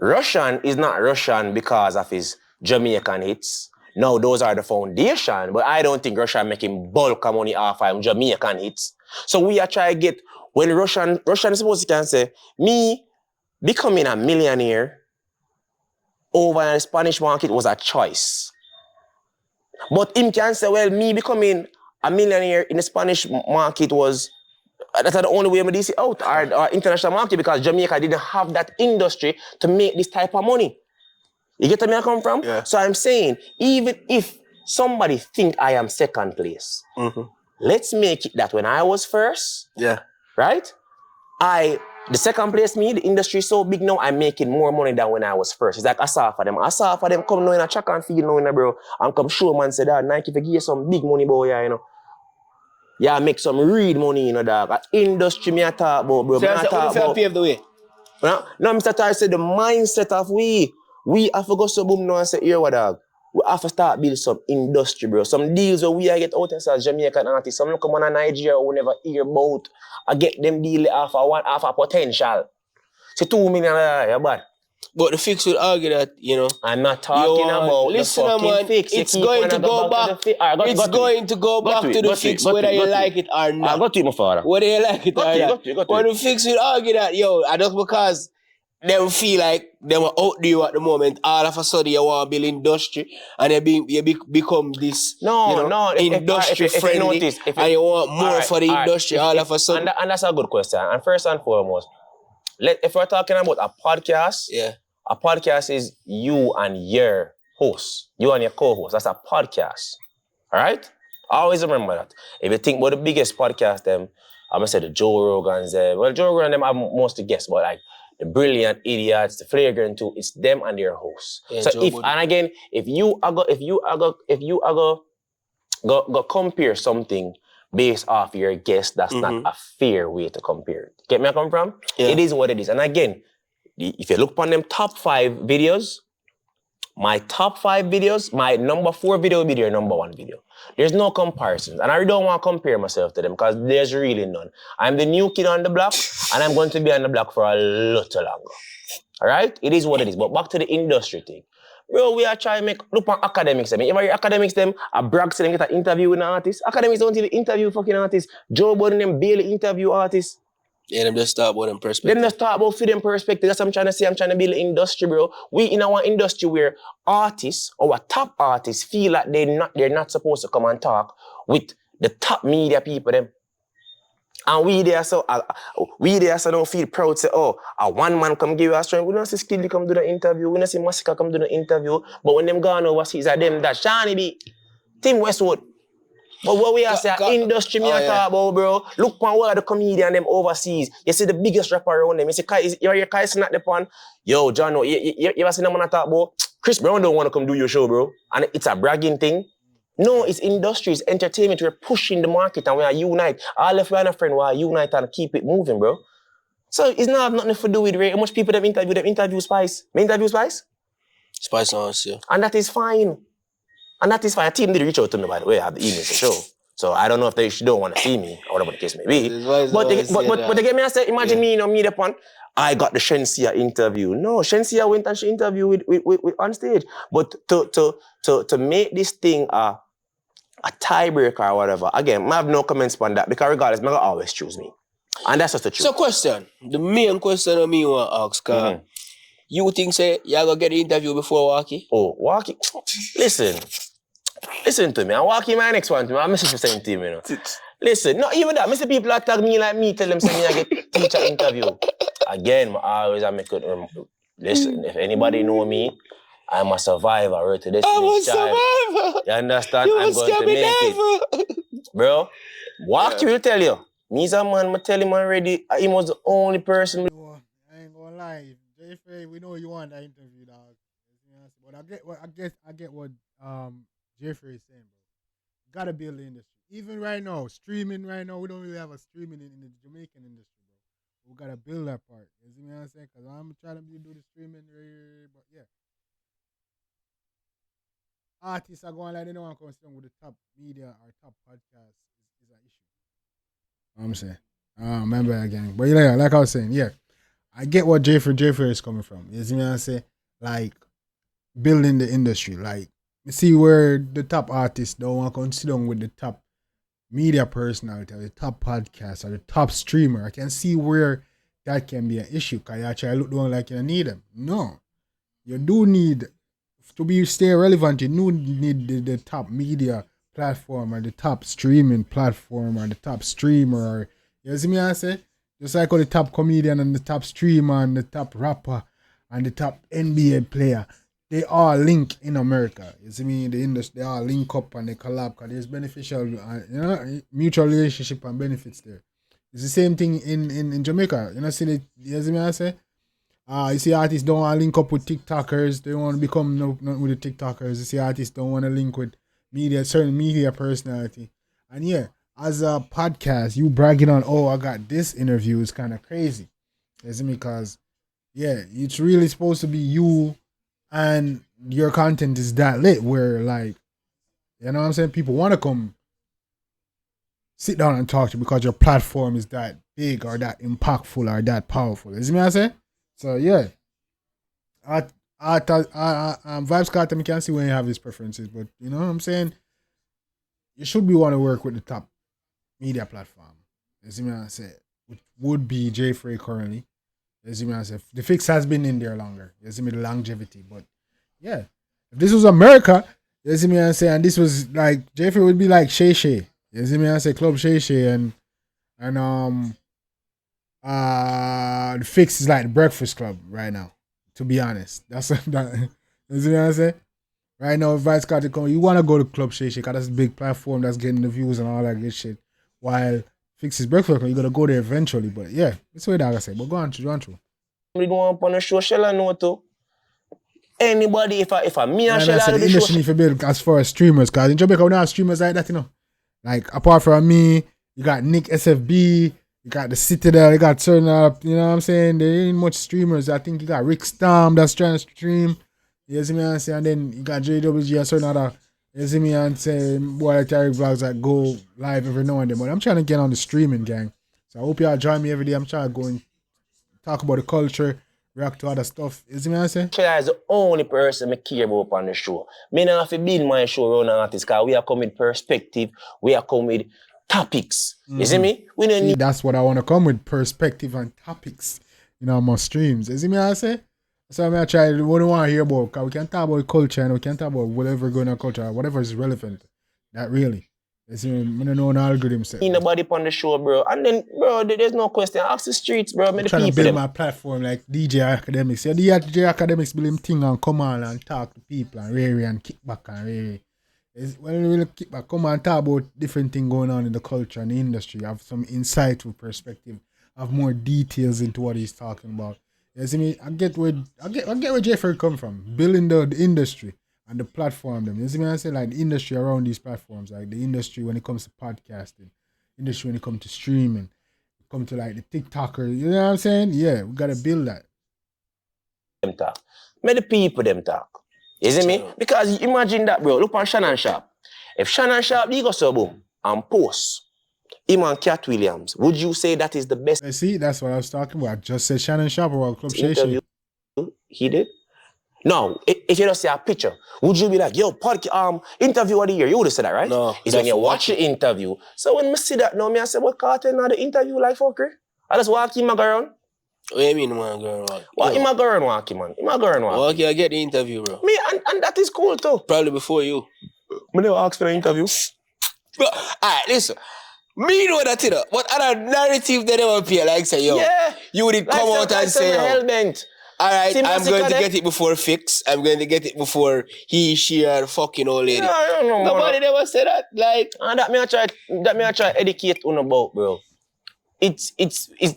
Russian is not Russian because of his Jamaican hits. No, those are the foundation, but I don't think Russian making bulk of money off of Jamaican hits. So we are trying to get, when Russian is supposed to can say, me becoming a millionaire over in the Spanish market was a choice. But him can say, well, me becoming a millionaire in the Spanish market was, that's the only way I'm DC out, our international market, because Jamaica didn't have that industry to make this type of money. You get where I come from? Yeah. So I'm saying, even if somebody think I am second place, let's make it that when I was first, right? The second place me, the industry is so big now, I'm making more money than when I was first. It's like I saw for them come now in a track and field now, bro, and come show man say that Nike for give you some big money, boy, you know. Yeah, make some real money, you know, dog. Industry me I talk about, bro. So I I said, talk who about. pave the way? No, Mr. Tar said the mindset of we have to go so boom now and say, here what dog. We have to start building some industry, bro. Some deals where we are get out as Jamaican artists. Some look come on a Nigeria who never hear about. I get them deal half a potential. Say $2 million, yeah, bad. But the fix would argue that, you know. I'm not talking about listen, the fucking man, fix. it's going to go back. It's going to go back to the fix whether you like it or not. I got to it, my father. Whether you like it or not. But the fix will argue that, yo, and just because they will feel like they were out there at the moment, all of a sudden you want to build industry and you become this industry friendly and you want more for the industry all of a sudden. And that's a good question. And first and foremost, if we're talking about a podcast, a podcast is you and your host, you and your co-host. That's a podcast. All right? Always remember that. If you think about the biggest podcast, them, I'm going to say the Joe Rogans, well, Joe Rogan, them have mostly guests, but like the Brilliant Idiots, the Flagrant too, it's them and their hosts. Yeah, so if you go compare something based off your guest, that's not a fair way to compare it. Get me where I come from? Yeah. It is what it is. And again, if you look upon them top 5 videos, my top 5 videos, my number 4 video will be their number 1 video. There's no comparison. And I really don't want to compare myself to them because there's really none. I'm the new kid on the block and I'm going to be on the block for a lot longer. All right? It is what it is. But back to the industry thing. Bro, we are trying to look on academics. I mean, if your academics, them, a brag to them get an interview with an artist. Academics don't even interview fucking artists. Joe Budden, them barely interview artists. Yeah, them just talk about them perspective. Them just talk about for them perspective. That's what I'm trying to say. I'm trying to build an industry, bro. We in our industry where artists, our top artists, feel like they're not supposed to come and talk with the top media people, them. And we there so don't feel proud, say, oh, a one man come give you a strength. We don't see Skilly come do the interview. We don't see Massacre come do the interview. But when them gone overseas, are them that Shawnee be Tim Westwood. But what we are saying, industry me talk about, bro. Look on what the comedian them overseas. You see the biggest rapper around them. You see your Kai not the pan. Yo, John, you ever seen them on talk about? Chris Brown don't want to come do your show, bro. And it's a bragging thing. No, it's industry, it's entertainment. We're pushing the market and we are unite. All of you and a friend, we are unite and keep it moving, bro. So it's not nothing to do with how much people them interview Spice. They interview Spice? Spice on, yeah. And that is fine. And that is fine. A team did reach out to me, by the way. I have the email to show. So I don't know if they don't want to see me or whatever the case may be. But they get me and say, imagine me, meet upon. I got the Shensia interview. No, Shensia went and she interviewed with on stage. But to make this thing a tiebreaker or whatever, again, I have no comments on that because regardless, I'm going to always choose me. And that's just the truth. So question, the main question of me want to ask, you think say you going to get the interview before Walkie? Oh, Walkie? Listen to me. And Walkie my next one to me. I message the same team, you know. Listen, not even that. I see people that tag me like me, tell them say me I get teacher interview. Again, I make it, listen, if anybody know me, I'm a survivor, right? To this I'm a survivor. You understand? I'm going to make it. Bro, Walkie will tell you. Me's a man, I tell him already, he was the only person. I ain't gonna lie. Jay, we know you want that interview, dog. But I get what Jeffrey is saying, bro. Gotta build the industry. Even right now, streaming right now, we don't really have a streaming in the Jamaican industry, bro. We gotta build that part. You see what I'm saying? Because I'm trying to do the streaming, but yeah. Artists are going like they don't want to come with the top media or top podcast is an issue. I'm saying. Remember again. But yeah, like I was saying, yeah. I get what Jeffrey is coming from. You see what I'm saying? Like, building the industry. Like, you see where the top artists don't want to come sit down with the top media personality or the top podcast or the top streamer. I can see where that can be an issue because you actually look down like you need them. No. You do need, to stay relevant, you do need the top media platform or the top streaming platform or the top streamer. Or, you see me I say? Just like all the top comedian and the top streamer and the top rapper and the top NBA player. They all link in America. You see me, the industry, they all link up and they collab because there's beneficial, mutual relationship and benefits there. It's the same thing in Jamaica. You see me I say? You see artists don't want to link up with TikTokers. They don't want to become not with the TikTokers. You see artists don't want to link with certain media personality. And yeah, as a podcast, you bragging on, oh, I got this interview is kind of crazy. Isn't it? Because, yeah, it's really supposed to be you and your content is that lit where, like, you know what I'm saying? People want to come sit down and talk to you because your platform is that big or that impactful or that powerful. Is me I say? So, yeah. Vibes Carter, I can see when you have his preferences, but you know what I'm saying? You should be want to work with the top media platform. You see me I say? Which would be J Frey currently. You see me I say? The fix has been in there longer. You see me the longevity. But yeah. If this was America, you see me I say, and this was like J Frey would be like Shay Shay. You see me I say Club Shay Shay and the fix is like the Breakfast Club right now. To be honest. That's that you see what I say? Right now, if Vice Carter come, you want to go to Club Shay Shay because that's a big platform that's getting the views and all that good shit. While Fix's Breakfast Club, you got to go there eventually. But yeah, that's what I say. But go on through, go on through. We don't want on a show, shall I know too? Anybody, if I me and Shella do the the industry show. need to build as far as streamers, because in Jamaica we don't have streamers like that, you know. Like apart from me, you got Nick SFB, you got the Citadel, you got Turn Up, you know what I'm saying? There ain't much streamers. I think you got Rick Storm that's trying to stream. You see me and say, and then you got JWG and certain other, you see me and say, boy, like Tarek vlogs that go live every now and then. But I'm trying to get on the streaming gang. So I hope y'all join me every day. I'm trying to go and talk about the culture, react to other stuff. You see me and say? Shella is the only person I care about on the show. Me not have to build my show around an artist because we are coming with perspective, we are coming with topics. You see me? We don't need That's what I want to come with, perspective and topics, you know, my streams. You see me I say? So I try, what do you want to hear about? Because we can talk about culture and we can talk about whatever going on culture, whatever is relevant. That really. You see me? I don't know an algorithm set. need nobody on the show, bro. And then, bro, there's no question. Ask the streets, bro. I'm Me the trying to people build them. my platform like DJ Academics. Yeah, DJ Academics build him thing and come on and talk to people and rare and kick back and rare. When we really kick back, come and talk about different things going on in the culture and the industry. Have some insightful perspective. Have more details into what he's talking about. You see me? I get where Jeffrey come from. Building the industry and the platform them. You see me? I say like the industry around these platforms, like the industry when it comes to podcasting, industry when it comes to streaming, come to like the TikToker. You know what I'm saying? Yeah, we gotta build that. Them talk. May the people them talk. You see me? Because imagine that, bro. Look on Shannon Sharp. If Shannon Sharp, he go so boom and post him and Cat Williams, would you say that is the best I see, that's what I was talking about. I just said Shannon Sharp about Club Shay interview Shay. he did? No, if you don't see a picture, would you be like, yo, interview of the year? You would have said that, right? No. It's when you watch the interview. So when I see that now, I say, what Carter now the interview like fucker? I just walk him around. What do you mean, man, girl? What him a go around walking, man? Him a go around walking. Okay, I get the interview, bro. Me, and that is cool too. Probably before you. I never asked for the interview. Bro, alright, listen. Me know that, you know, but other narrative they never appear, like say, yo, Yeah. you would come out and say, yo, Hellbent. alright, I'm Sympathy going to card, get it before Fix. I'm going to get it before he, she, or fucking old lady. Yeah, I don't know, Nobody never said that, like. And that me I try educate on about, bro. It's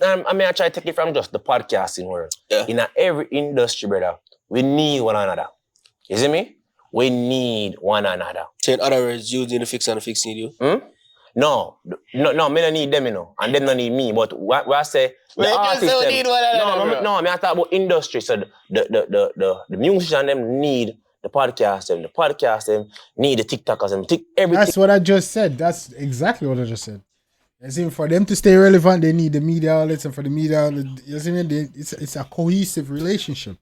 I mean I try to take it from just the podcasting world. Yeah. In every industry, brother, we need one another. You see me? We need one another. So in other words, you need the Fix and the Fix need you? No, me don't need them, you know, and them don't need me. But what I say, the artists them, need one another, no, me I talk about industry. So the musicians them need the podcast them need the TikTokers them. Everything. That's what I just said. That's exactly what I just said. You see, for them to stay relevant, they need the media outlets, and for the media outlets, you see, it's a cohesive relationship.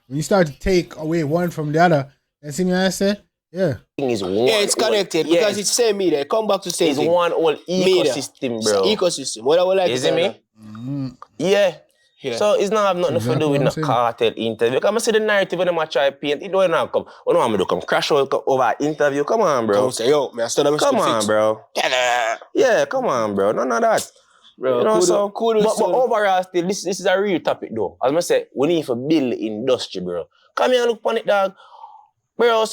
When you start to take away one from the other, you see me, I say, yeah. Is one, Yeah, it's connected because it's same media. Come back to same it's thing. one whole ecosystem, bro. Ecosystem. What I would like You to see me? Yeah. Yeah. So it's not have nothing Exactly to do with what no I'm saying. cartel interview. Because I see the narrative when them a try paint. It don't come. You know I'm come crash over an interview. Come on, bro. Come say, yo, man, I still have Come on, bro. Yeah, come on, bro. None of that. Bro, You know, so, kudos but to- overall, still, this is a real topic, though. As I say, we need to build the industry, bro. Come here and look upon it, dog. Bro,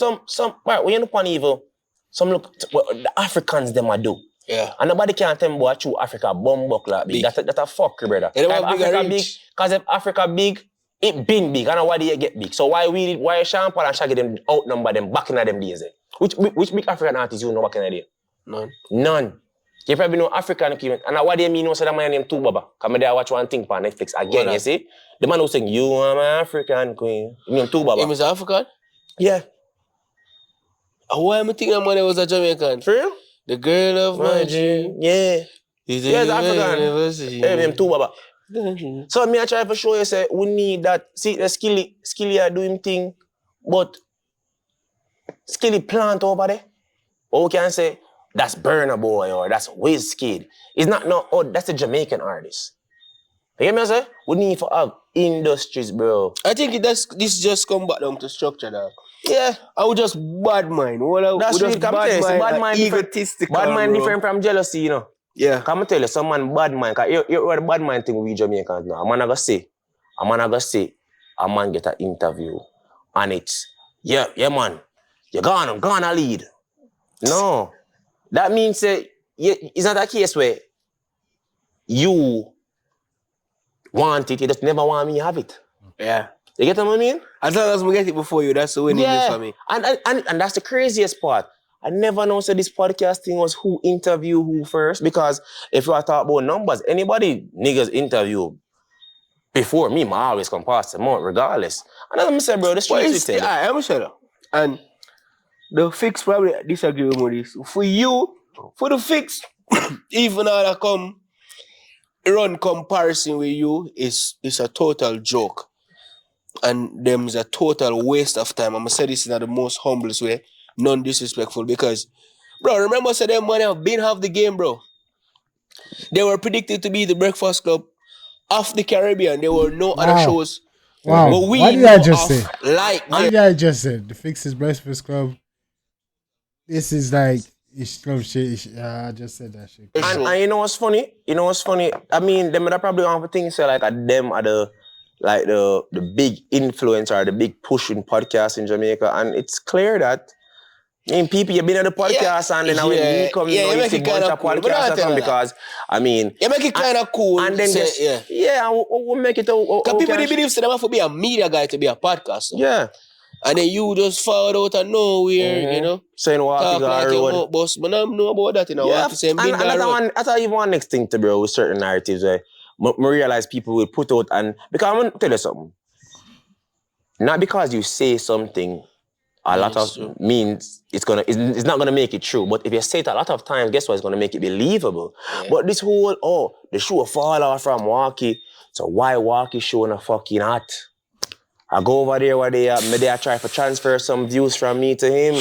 right, when you look upon evil, some look, what the Africans, them a do. Yeah. And nobody can tell me what true Africa bomb buck like big. That's a fucker, brother. They don't If want bigger Africa big, reach. because if Africa big, it been big. I know why they get big. So why Shawn Paul and Shaggy them outnumber them back in them days? Which big African artists you know back in the day? None. None. You probably know African Queen. And what do you mean, that man named Tubaba? Because I watch one thing on Netflix again, you see? The man who sing, you are my African Queen. You know Tubaba. Him is African? Yeah. Why am I thinking that man was a Jamaican? For real? The girl of my dream. Yeah. He's African. Hey, him Tubaba. So me I try to show you, say, we need that. See, the Skilly are doing thing, but Skilly plant over there. Or we can say, that's Burna Boy or that's Wizkid. It's not, no, oh, that's a Jamaican artist. You get me, I say? We need to have industries, bro. I think this just come back down to structure, dog. Yeah. I would just bad mind. That's really bad mind egotistical. Bad mind different from jealousy, you know. Yeah. Come and tell you, some man bad mind. Cause you the bad mind thing with Jamaicans now. A man gonna say, a man get an interview, and it's, yeah, man, you're gonna lead. No. That means it's not a case where you want it, you just never want me to have it. Yeah. You get what I mean? As long as we get it before you, that's the winning for me. And that's the craziest part. I never know this podcast thing was who interview who first, because if you are talking about numbers, anybody niggas interview before me, I always come past them out regardless. And as I said, bro, the streets will tell you. I'm sure. And the fix probably disagree with this. For you, for the fix, even though I come run comparison with you, is a total joke. And them is a total waste of time. I'm gonna say this in the most humblest way, non-disrespectful, because, bro, remember say them money have been half the game, bro. They were predicted to be the Breakfast Club of the Caribbean. There were no other shows. Wow. But we what did I just say? What did I just say? The Fix is Breakfast Club. This is like it's club shit. I just said that shit. And you know what's funny? I mean, them that probably want to think say like them are the big influencer, the big pushing podcast in Jamaica, and it's clear that people you've been on the podcast and then when me come, you see a bunch of podcasts because I mean, you make it kind of cool, and then we'll make it. Because people they believe them have to be a media guy to be a podcaster. Yeah. And then you just followed out of nowhere, you know. Saying walking like road. Boss, but I don't know about that, you know. Yeah, and that's even one next thing to bro with certain narratives. I realize people will put out, and because I'm gonna tell you something. Not because you say something a lot of means it's not gonna make it true. But if you say it a lot of times, guess what? It's gonna make it believable. Yeah. But this whole the show fall off from Walkie, so why Walkie showing a fucking hot? I go over there where they try to transfer some views from me to him.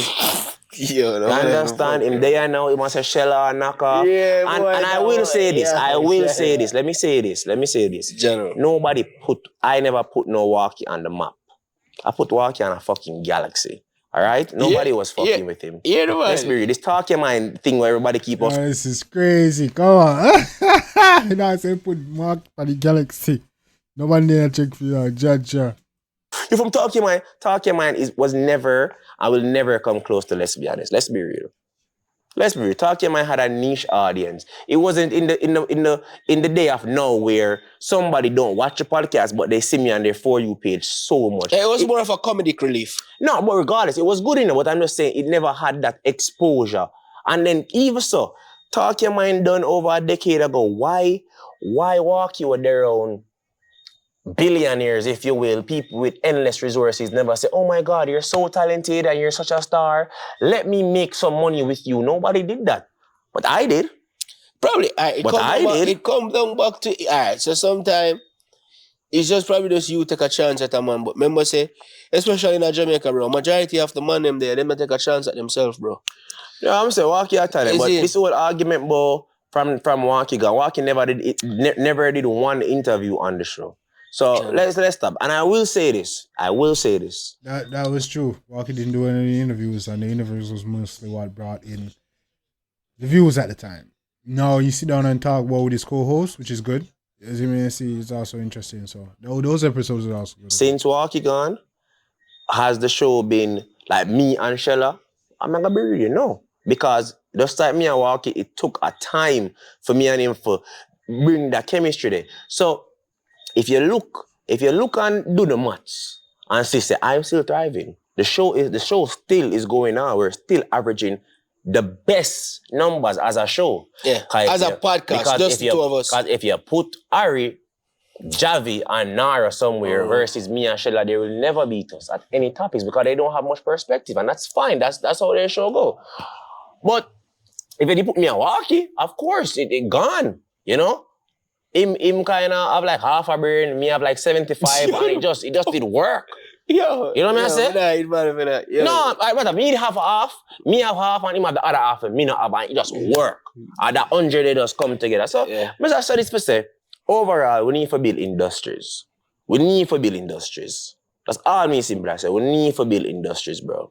Yo, you understand? Him there now, he wants a shell or a knockoff. Yeah, and I will say this. Let me say this. General. I never put no Walkie on the map. I put Walkie on a fucking galaxy. Alright? Nobody was fucking with him. Yeah, no. Let's be real. This talk your mind thing where everybody keep us. This is crazy. Come on. You know I say put Mark on the galaxy. Nobody there check for you, judge. You from Talk Your Mind was never, I will never come close to Let's Be Honest. Let's be real. Talk Your Mind had a niche audience. It wasn't in the day of now where somebody don't watch a podcast, but they see me on their For You page so much. It was more of a comedic relief. No, but regardless, it was good enough. But I'm just saying it never had that exposure. And then even so, Talk Your Mind done over a decade ago. Why walk you there on billionaires, if you will, people with endless resources never say, oh my God, you're so talented and you're such a star. Let me make some money with you. Nobody did that. But I did. Probably. It comes down back to, so sometimes it's just probably just you take a chance at a man. But remember say, especially in Jamaica, bro, majority of the man them there, they may take a chance at themselves, bro. Yeah, I'm saying Walkie at time, but this whole argument, bro, from Walkie, Walkie never did one interview on the show. So let's stop. And I will say this. That was true. Walkie didn't do any interviews, and the interviews was mostly what brought in the views at the time. Now you sit down and talk about with his co-host, which is good. As you may see, it's also interesting. So those episodes are also good. Since Walkie gone, has the show been like me and Shella? I'm not gonna be real, no. Because just like me and Walkie, it took a time for me and him to bring that chemistry there. So if you look and do the maths and say, I'm still thriving. The show still is going on. We're still averaging the best numbers as a show. Yeah, as a podcast, just the two of us. Because if you put Ari, Javi, and Nara somewhere versus me and Shella, they will never beat us at any topics because they don't have much perspective, and that's fine. That's how their show go. But if you put me a walkie, of course, it gone, you know? Him kind of have like half a brain, me have like 75, and it just did work. Yo, you know what I say? No, brother, me have half, and him have the other half, and me not have, and it just work. And that 100 they just come together. So, Mr. Said this for say, overall, we need to build industries. That's all me simple I say. We need to build industries, bro.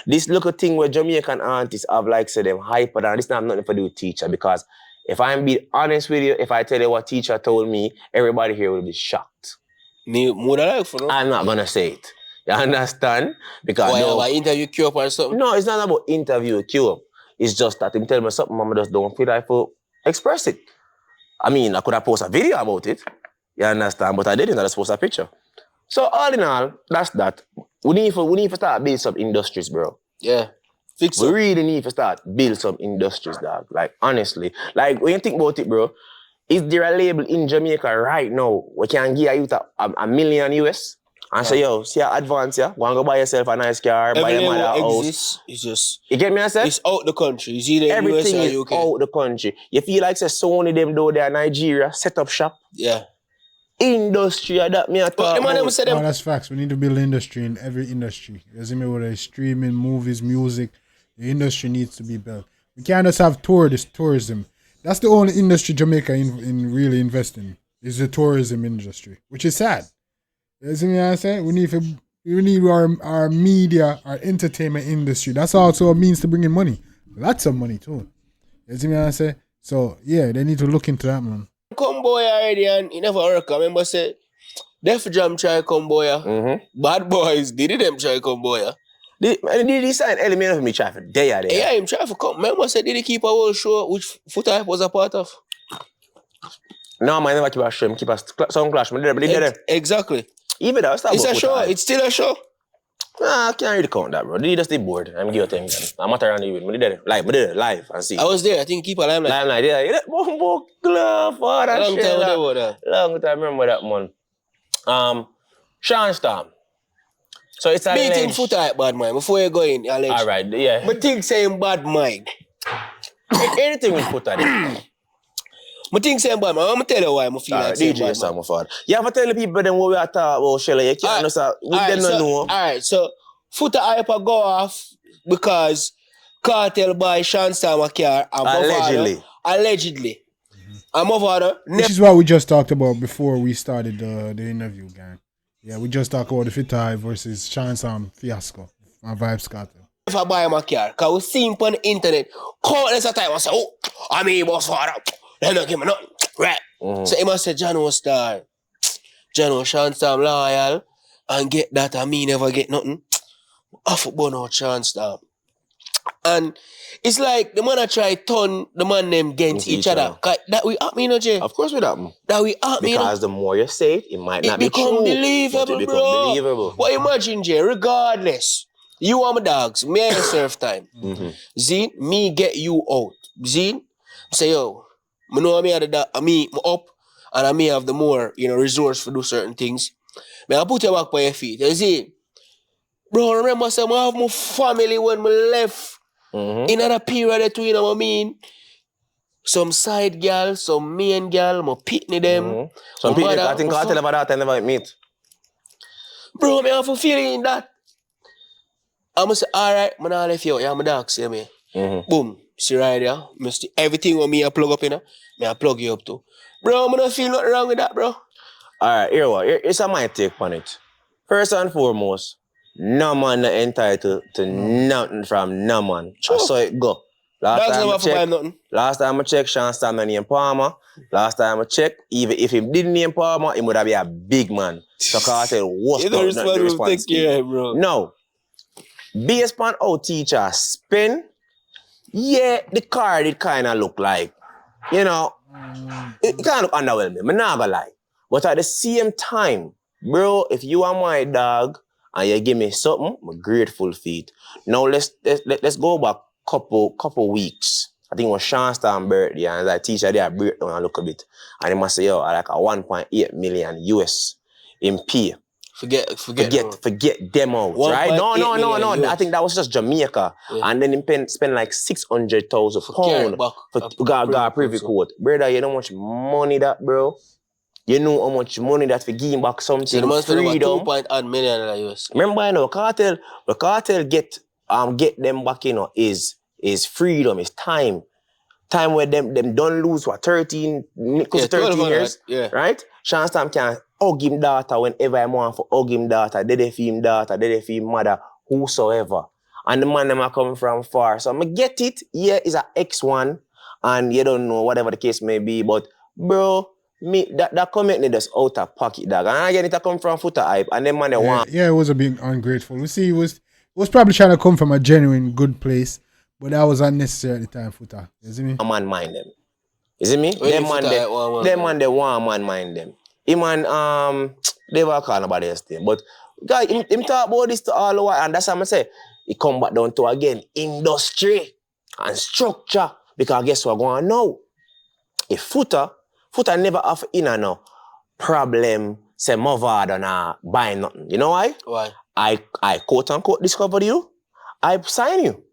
This little thing where Jamaican artists have like say them hyper, and this not have nothing to do with teacher, because if I'm being honest with you, if I tell you what teacher told me, everybody here will be shocked. I'm not gonna say it. You understand? Because why interview queue up or something? No, it's not about interview queue up. It's just that him tell me something, mama just don't feel like to express it. I mean, I could have posted a video about it. You understand? But I didn't. I just posted a picture. So all in all, that's that. We need to start building some industries, bro. Yeah. We really need to start build some industries, dog. Like, honestly. Like, when you think about it, bro, is there a label in Jamaica right now we can give you a million US and say, yo, see how advance, yeah? Go and go buy yourself a nice car, buy your mother a house. It's just... You get me, I said? It's out the country. It's either everything US or UK. Is out the country. You feel like say Sony them though they're Nigeria, set up shop. Yeah. Industry that me a talk about. No, that's facts. We need to build industry in every industry. You see me, whether it's streaming, movies, music, the industry needs to be built. We can't just have tourism. That's the only industry Jamaica in really invest in, is the tourism industry, which is sad. You see me, I say? We need our media, our entertainment industry. That's also a means to bring in money. Lots of money too. You see me, I say? So yeah, they need to look into that, man. Come boy already and it never work. I remember say, Def Jam try come boy. Bad boys, did them try come boy. Did he sign element of me try for day or day? Yeah, him try for come. Remember say, did he keep a whole show which Foota was a part of? No, man, never keep a show. Keep a sound clash. Exactly. Even that, it's a show. It's still a show. Nah, I can't really count that, bro. They just did bored. I'm give you time. I'm not around the event. I did it live and see. I was there. I think keep a limelight. Limelight, yeah. You know, Bumbo Club, for that long shit. Time ago, that. Long time, remember that, man. Shawn Storm. So it's a beating Foota bad mind. Before you go in, all right, yeah. But think saying bad mind. Anything with Foota. I think saying bad mind. I'm gonna tell you why I feel like saying bad mind. Father. You have to tell the people then what we are talking about, Shella. You can't know. Alright, so Foota hype go off because Cartel buy Shawn Storm a car and allegedly. And my father which is what we just talked about before we started the interview, gang. Yeah, we just talked about the Foota versus Shawn Storm fiasco on Vibes Cartel. If I buy my car, because we see him on the internet countless of time and say, oh, I mean, boss father, they don't give me nothing. Right. So he must say, John was star. John was Shawn Storm loyal and get that and me never get nothing. I football no Shawn Storm. And it's like the man I try turn the man them against each other. That we happen, you know, Jay? Of course we happen. That we happen, because the more you say it, it might not be true. It become believable. But imagine, Jay, regardless, you are my dogs, me and surf time. Zine, me get you out. Zine, say, yo, I know me up, and I may have the more, resource for do certain things. I put you back by your feet. You see? Bro, remember, I have my family when I left. In another period, you know what I mean? Some side girl, some main girl, my pitney them. Some people, I think I tell about that and never meet. Bro, I have a feeling that. I'm going to say, alright, I'm not left you. Yeah, I'm a dog, see me. Boom. See right there. Everything with me I plug up in, I plug you up too. Bro, I'm not feel nothing wrong with that, bro. Alright, here what? Here's my take on it. First and foremost, no man not entitled to nothing from no man. I saw it go. Last time I checked, Shawn Storm name Palmer. Last time I checked, even if he didn't name Palmer, he would have been a big man. So Cartel was not the responsibility. Bro. No. Based upon how teacher spin, yeah, the card it kind of look like, it kind of look underwhelming. I'm not gonna lie. But at the same time, bro, if you are my dog, and you give me something, I'm grateful for it. Now let's go back couple weeks. I think it was Shawn's birthday, and the teacher there breakdown and look a bit. And he must say, yo, I like a 1.8 million US in pay. Forget them out, right? No. US. I think that was just Jamaica. Yeah. And then he spend like 600,000 pounds for got privy court. Brother, you know how much money that, bro? You know how much money that for giving back something, so the freedom. 2.8 million US. Remember, you know, the cartel get them back, you know, is freedom, is time. Time where them don't lose, 13 years, right? Chance time can hug him daughter whenever I want for hug him daughter, they for him daughter, they for him mother, whosoever. And the man them are coming from far. So I get it, yeah, it's an X1, and you don't know, whatever the case may be, but bro, that comment just out of pocket, dog. And again, it come from Foota hype, and them man they want. Yeah, it was a bit ungrateful. We see, it was probably trying to come from a genuine good place. But that was unnecessary at the time, Foota. You see me? A man mind them. You see me? Them man they want man mind them. Him and they were calling nobody else thing. But guy, him talk about this to all the while, and that's what I say. He come back down to again industry and structure. Because guess what going on now? If Foota never have no problem, say Movado not buy nothing. You know why? Why? I quote unquote discovered you. I sign you.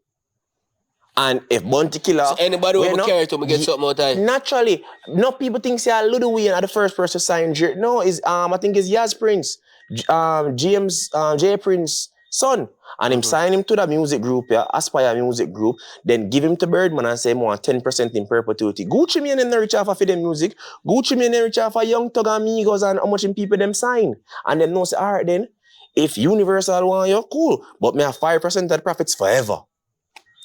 And if Bounty Killer... So anybody who carry to me get something out of it? Naturally. No people think say Little Wayne are the first person to sign. No, I think it's Yaz Prince. J Prince son. And him sign him to the music group, Aspire Music Group, then give him to Birdman and say him want 10% in perpetuity. Gucci Mane and reach out for them music. Gucci Mane and reach out for Young Thug Amigos and how much in people them sign. And them know say, all right then, if Universal want you, cool. But me have 5% of the profits forever.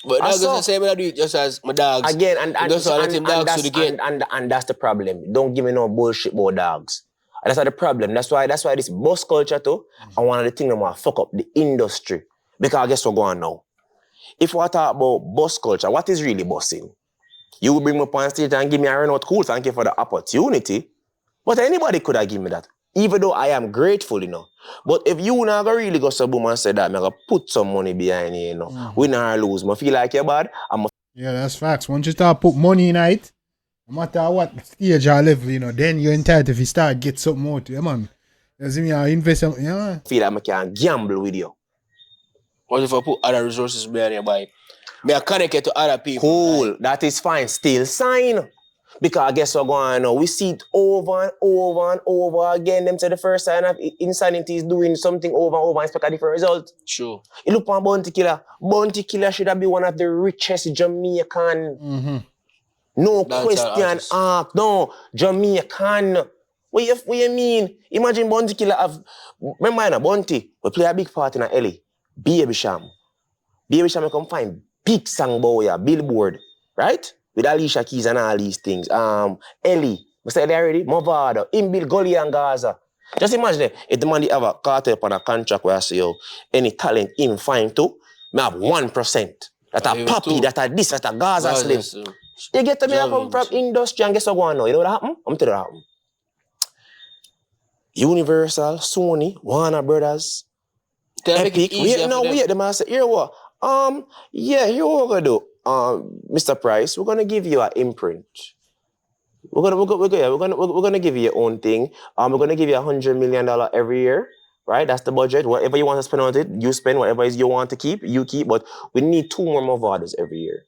But dogs doesn't say I do it just as my dogs. Again, and that's the problem. Don't give me no bullshit about dogs. And that's the problem. That's why this boss culture too, and one of the things that want to fuck up the industry. Because guess what's going on now? If we talk about boss culture, what is really bossing? You will bring me up on stage and give me a run out, cool, thank you for the opportunity. But anybody could have given me that. Even though I am grateful, you know. But if you not gonna really go to boom and say that, I'm gonna put some money behind you, you know. We not lose. I feel like you're bad. Yeah, that's facts. Once you start put money in it, no matter what stage or level, you know, then you're entitled if you start get something out, yeah, man. You see me, I invest, yeah. I feel like I can gamble with you. What if I put other resources behind you, boy? May I connect it to other people? Cool, that is fine. Still sign. Because I guess what's going on, we see it over and over and over again. Them say the first sign of insanity is doing something over and over and expect a different result. Sure. You look on Bounty Killer. Bounty Killer should have been one of the richest Jamaican. No question asked. No, Jamaican. What you mean? Imagine Bounty Killer have... Remember, Bounty, we play a big part in Ellie. Baby Sham. Baby Sham come find big song boy, Billboard. Right? With Alicia Keys and all these things. Ellie, we said already, Movado, Imbil, Gully and Gaza. Just imagine if the man have a cartel upon a contract where I say, yo, any talent him find too, me have 1%. That a Papi, that a this, that a Gaza Slim. You get to me, I come from industry and guess what going on? You know what happened? I'm telling you what happened. Universal, Sony, Warner Brothers, Epic. Wait, the man say, here what? Here what we're gonna do. Mr. Price, we're gonna give you an imprint. We're gonna give you your own thing. We're gonna give you $100 million every year, right? That's the budget. Whatever you want to spend on it, you spend. Whatever you want to keep, you keep. But we need 2 more Movados every year.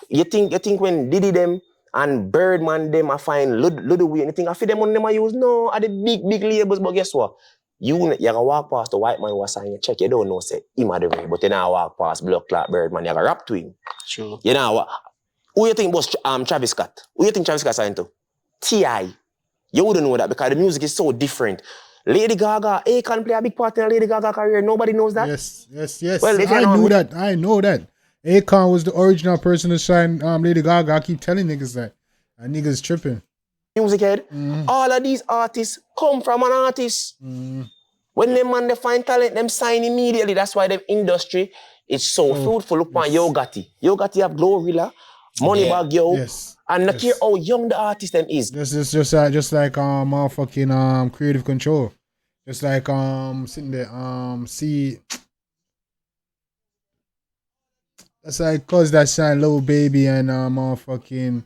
You think when Diddy them and Birdman them I find Little Wayne, you think I feel them on them I use? No, I the big labels. But guess what? You gonna walk past the white man who was signing your check. You don't know say him at the ring, but you now walk past Blood Clot Birdman. You gonna rap to him. Sure. You know who you think was Travis Scott? Who you think Travis Scott signed to? T.I. You wouldn't know that because the music is so different. Lady Gaga, Akon play a big part in Lady Gaga career. Nobody knows that. Yes. Well, I know that. Akon was the original person to sign Lady Gaga. I keep telling niggas that. And niggas tripping. Music head. All of these artists come from an artist. When them man they find talent, them sign immediately. That's why the industry is so fruitful. Look on Yo Gotti. Yo Gotti have Glorilla, Moneybag Yo. Yes. And not care how young the artist them is. This is just like motherfucking creative control. Just like sitting there see That's like cause that sign Lil Baby and motherfucking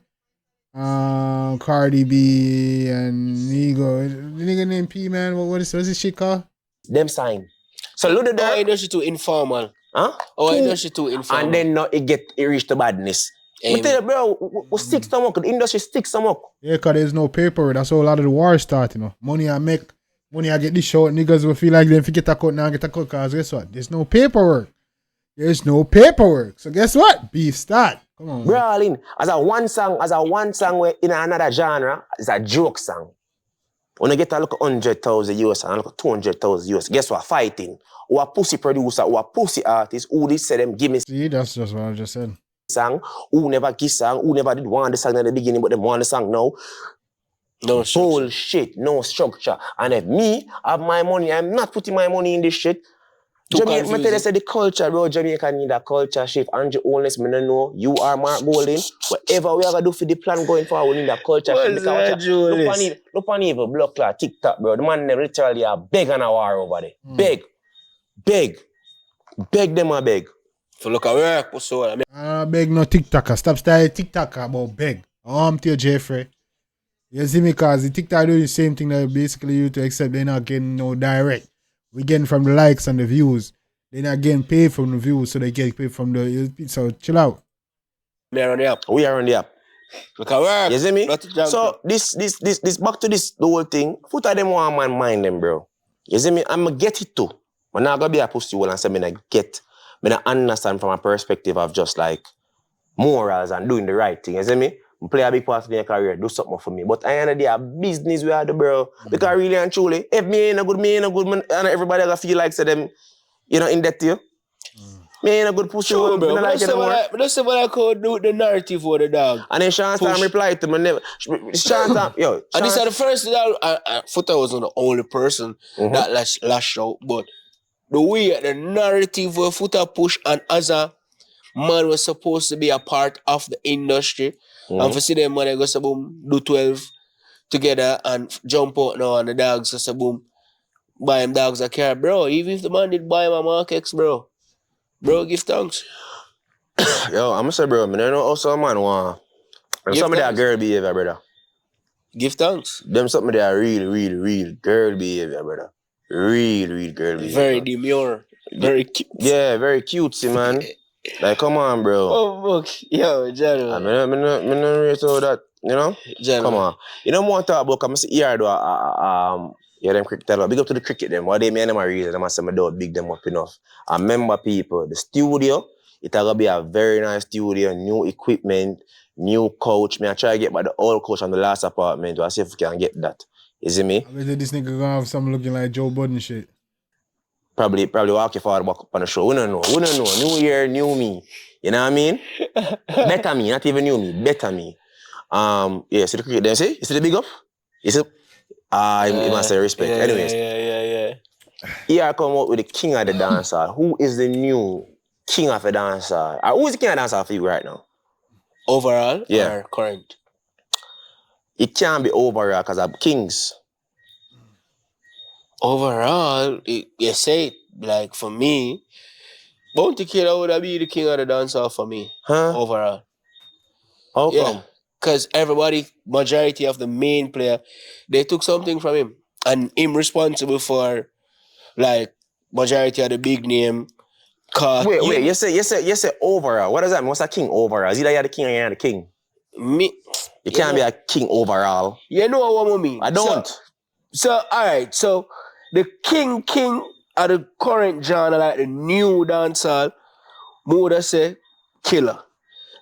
Cardi B and Nigo. The nigga named P man, what's this shit called? Them sign. So look at Our that. industry too informal. Huh? Our industry too informal. And then it reach the badness. I tell you, bro, we stick some work. The industry sticks some work. Yeah, cause there's no paper. That's how a lot of the war start, you know. Money I make, money I get this short. Niggas will feel like they forget a cut now, get a cut. Cause guess what? There's no paperwork. There's no paperwork. So guess what? Beef start. Come on. Brawling. As a one song where in another genre, it's a joke song. When you get a look at 100,000 US and a look at 200,000 US, guess what? Fighting. Or a pussy producer, or a pussy artist, who they say them give me See, that's just what I just said. song, who never give song, who never did want the song at the beginning, but them want the song now. No structure. Bullshit, no structure. And if me have my money, I'm not putting my money in this shit. Jamaica, I tell you, say the culture, bro. Jamaica need a culture shift. Andrew Owens, me no know. You are Mark Golding. Whatever we are gonna do for the plan going forward, we need a culture shift. Look on evil block clot, TikTok, bro. The man them literally are beg on a war over there. Beg them a beg. For look at work, so I mean. Beg no TikToker. Stop styling TikToker about beg. To Jeffrey. You see me, cause the TikTok do the same thing that basically you to accept they're not getting no direct. We getting from the likes and the views. They're not getting paid from the views, so they get paid from the. So chill out. We are on the app. We are on the app. Look at work. You see me? So this back to this the whole thing. Foota them one man mind them, bro. You see me? I'ma get it too. I'm not gonna be a pussy hole and say me not understand from a perspective of just like morals and doing the right thing. You see me? Play a big part in your career, do something for me. But I end of the day, business we are the bro. Because really and truly, if me ain't a good man, and everybody gonna feel like say them, in debt to you. Me ain't a good pussy. Sure, bro. Like that's what I could do with the narrative for the dog. And then Shawn replied to me, Shawn, and this is the first that Foota wasn't the only person that lashed out, but the way the narrative for Foota push and as a man was supposed to be a part of the industry. And for see them man, they go so boom, do 12 together and jump out now and the dogs so boom, buy him dogs a car. Bro, even if the man did buy him a Mark X, bro, give thanks. Yo, I'm gonna say, bro, I don't know also a man want. Some of that girl behavior, brother. Give thanks. Them something that real girl behavior, brother. Real girl behavior. Very demure. Very cute. Yeah, very cutesy, man. Like, come on, bro. Oh, look. Yo, General. I'm not rate all that, you know? General. Come on. You know more talk about, I'm see here, though, them cricket, big up to the cricket, them. What they mean, them are reason, them say, I don't big them up enough. And remember, people, the studio, it's going to be a very nice studio, new equipment, new coach. I try to get by the old coach from the last apartment, to see if we can get that. You see me? I bet this nigga gonna have something looking like Joe Budden shit. Probably walk your father back up on the show. We don't know. New year, new me. You know what I mean? Better me, not even new me. Better me. Yeah, see the cricket then, see? You see the big up? You see? You must say respect. Anyways. Yeah. Here come out with the king of the dancehall. Who is the new king of the dancehall? Who is the king of the dancehall for you right now? Overall? Yeah. Or current? It can't be overall because of kings. Overall, you say it, like for me, Bounty Killer would be the king of the dancehall for me. Huh? Overall. How come? Because majority of the main player, they took something from him. And him responsible for, like, majority of the big name. Wait, you say overall. What does that mean? What's a king overall? Is either you're the king or you're the king? Me. You can't be a king overall. You know what I mean? I don't. So alright, so the king of the current genre, like the new dancehall, would say killer.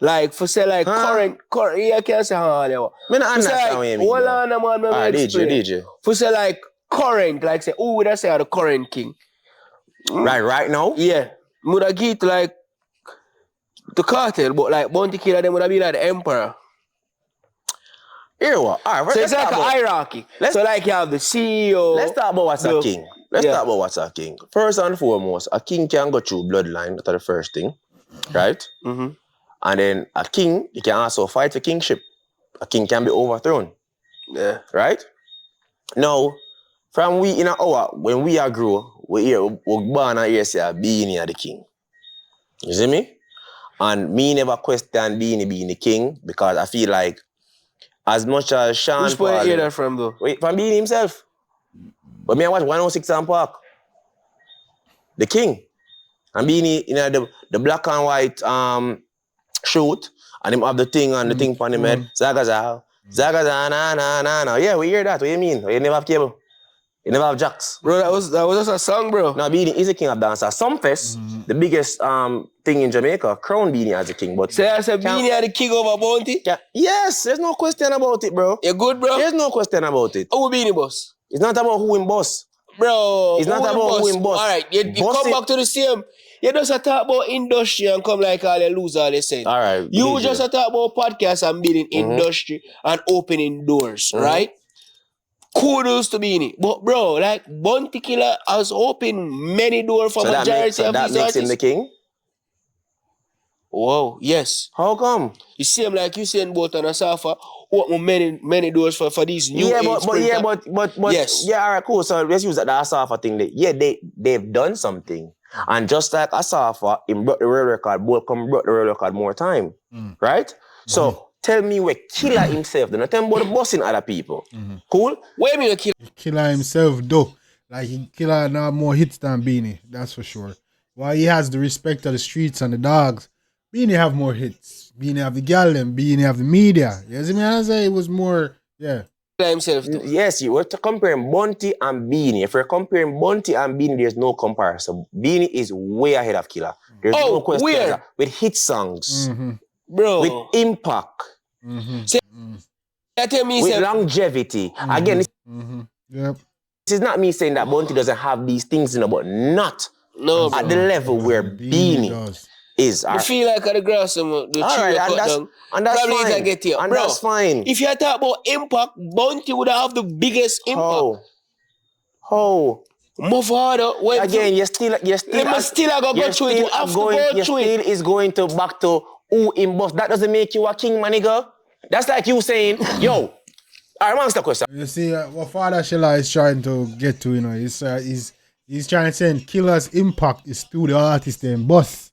Like for say like current, you can't say how they were. Me not understand what you mean. Hold on, man, DJ. For say like current, like say, who would I say are the current king? Right now? Yeah. Would I get like the cartel, but like Bounty Killer, them would I be like the emperor. Here what? All right, so it's like a hierarchy. So like you have the CEO. Let's talk about what's a king. Let's talk about what's a king. First and foremost, a king can go through bloodline. That's the first thing, right? Mm-hmm. And then a king, you can also fight for kingship. A king can be overthrown. Yeah. Right? Now, from we in our when we are grow, we're born and here say being here the king. You see me? And me never question being the king because I feel like as much as Shawn Which point you hear that from though? Wait, from being himself. But me I watch 106 and Park. The king. And being the black and white shoot and him have the thing and the thing on him head. Saga, na. Yeah, we hear that. What do you mean? You never have cable. You never have jacks. Bro, that was just a song, bro. No, Beanie is the king of dancehall. Sumfest, the biggest thing in Jamaica, crown Beanie as the king. But So I said Beanie are the king over Bounty? yes, there's no question about it, bro. You good, bro? There's no question about it. Who Beanie boss? It's not about who him boss. Bro, It's not about who him boss. Alright, you come back to the same. You just talk about industry and come like all you lose all you said. Alright. You just talk about podcasts and building industry and opening doors, right? Kudos to Beanie. But bro, like Bounty Killer has opened many doors for majority of that these makes artists. him the king? Wow, yes. How come? You seem like you saying both on a sofa open many doors for these new age but yes. Yeah, alright, cool. So let's use that Asafa thing. They've done something. And just like Asafa, he brought the real record, both come brought the real record more time. Right? So tell me where Killer himself, then tell me about the bossing other people. Cool? Where me Killer? Killer himself, though. Like, Killer now more hits than Beanie, that's for sure. While he has the respect of the streets and the dogs, Beanie have more hits. Beanie have the gal them, Beanie have the media. You see me? I say it was more, yeah. Killer himself too. Yes, you were comparing Bounty and Beanie. If you're comparing Bounty and Beanie, there's no comparison. Beanie is way ahead of Killer. There's no question. Where? With hit songs, Bro. with impact, Tell me with longevity. Again, Yep. this is not me saying that Bounty doesn't have these things, but not no, at the level where Beanie does. is. I feel like at the grass, the tree Alright, cut down. and that's Probably fine. can get here. And Bro, that's fine. if you talk about impact, Bounty would have the biggest impact. How? My father went Again, you still go through it. You have to go through it. is going to back to who in boss. That doesn't make you a king, my nigga. That's like you saying, yo. All right, I'm asking the question. You see, what Father Shella is trying to get to, he's trying to say Killer's impact is through the artist and boss.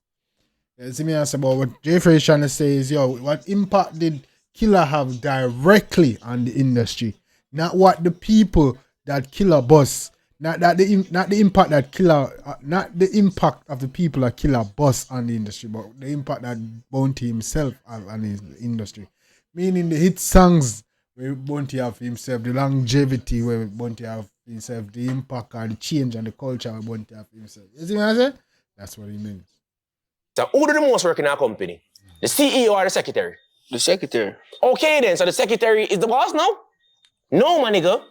You see me answer about what Jeffrey is trying to say is, yo, what impact did Killer have directly on the industry? Not what the people that Killer boss, not the impact that Killer, not the impact of the people that Killer boss on the industry, but the impact that Bounty himself have on the industry. Meaning the hit songs where Bounty have himself, the longevity where Bounty have himself, the impact or the change and the culture where Bounty have himself. You see what I say? That's what he means. So who do the most work in our company? The CEO or the secretary? The secretary. Okay then, so the secretary is the boss now? No, my nigga.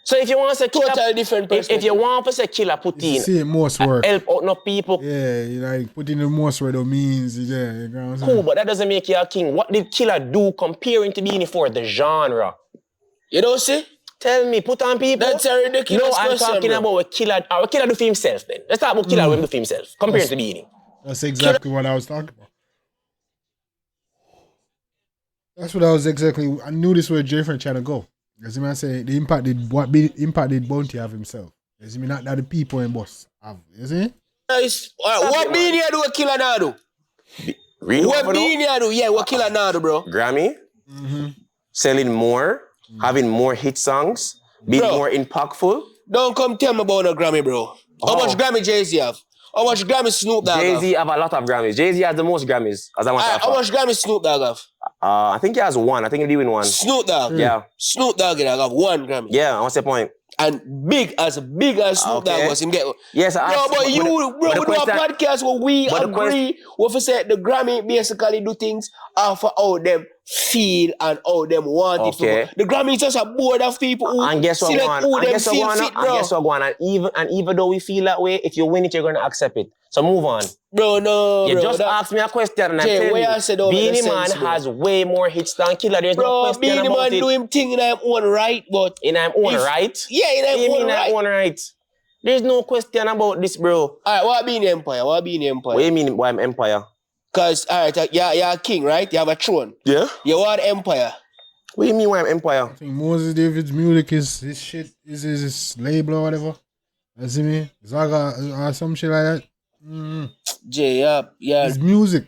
So if you want to say Killer, Totally different if you want to say Killer put in, See most work. help out no people, Yeah, you like put in the most where the means, yeah, you know what I'm cool, saying? but that doesn't make you a king. What did Killer do comparing to Beanie for the genre? You don't see? Tell me, put on people. That's a ridiculous No, I'm question, talking bro. about what Killer do for himself then. Let's talk about Killer when he do for himself, comparing to Beanie. That's exactly what I was talking about. That's what I was exactly. I knew this was Jeffrey trying to go. You see me? I say the impact did Bounty have himself. You see me? Not that the people in boss have. You see? Nice. What Beanie do a Killer now do? Really? What Beanie do? Yeah, what Killer now do, bro? Grammy, selling more, having more hit songs, being Bro. more impactful. Don't come tell me about no Grammy, bro. How much Grammy Jay-Z have? How much Grammy Snoop Dogg have? Jay-Z have a lot of Grammys. Jay-Z has the most Grammys, as I want to How much Grammy Snoop Dogg have? I think he has one. I think he'll be in one. Snoop Dogg. Yeah. Snoop Dogg have one Grammy. Yeah, what's the point? And big as Snoop Dogg was him get. Yes, I No, but you, bro, we do a podcast where we but the agree with we say the Grammy basically do things for how them feel and how them want it Okay. to go. The Grammy is just a board of people who And guess what, select Juan? who And them guess what, feel Juan? fit, And bro. guess what, Juan? And even though we feel that way, if you win it, you're gonna accept it. So move on. Bro, no, You bro. just asked me a question and Jay, I'm where I telling said you, don't make Beanie no Man sense, bro. has way more hits than Killer. There's no Bro, question Beanie about Man it. do him thing in his own right, but In his own If- right? yeah, in his You own mean right. own right? There's no question about this, bro. Alright, what Beanie Empire? What Beanie Empire? What do you mean by I'm Empire? Cause alright, you're a king, right? You have a throne. Yeah? You are empire. What do you mean why I'm Empire? I think Moses David's music is his shit, is his label or whatever. You see me? Saga or some shit like that. Jay, yeah. His music.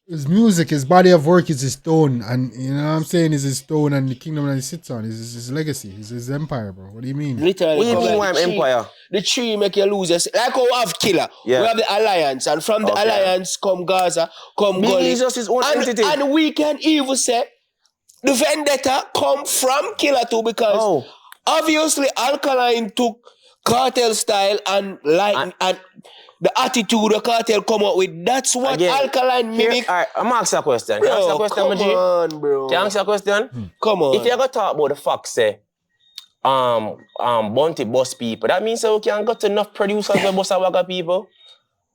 His music, his body of work is his stone, and you know what I'm saying is his stone, and the kingdom that he sits on is his legacy, is his empire, bro. What do you mean? Literally, What do you come mean like why I'm the tree- empire? The tree make you lose your... Like how we have Killer. Yeah. We have the Alliance. And from the Okay. Alliance come Gaza, come Biggie Gully. is just his own entity. And we can even say the vendetta come from Killer too, because obviously Alkaline took cartel style and and the attitude the cartel come up with. That's what Again, Alkaline mimic. Alright, I'm asking a question. Can I ask a question, come G? on, bro. Can I ask a question? Come on. If you're gonna talk about the fact, say, Bounty bus people, that means we can got enough producers to bus a bag of people.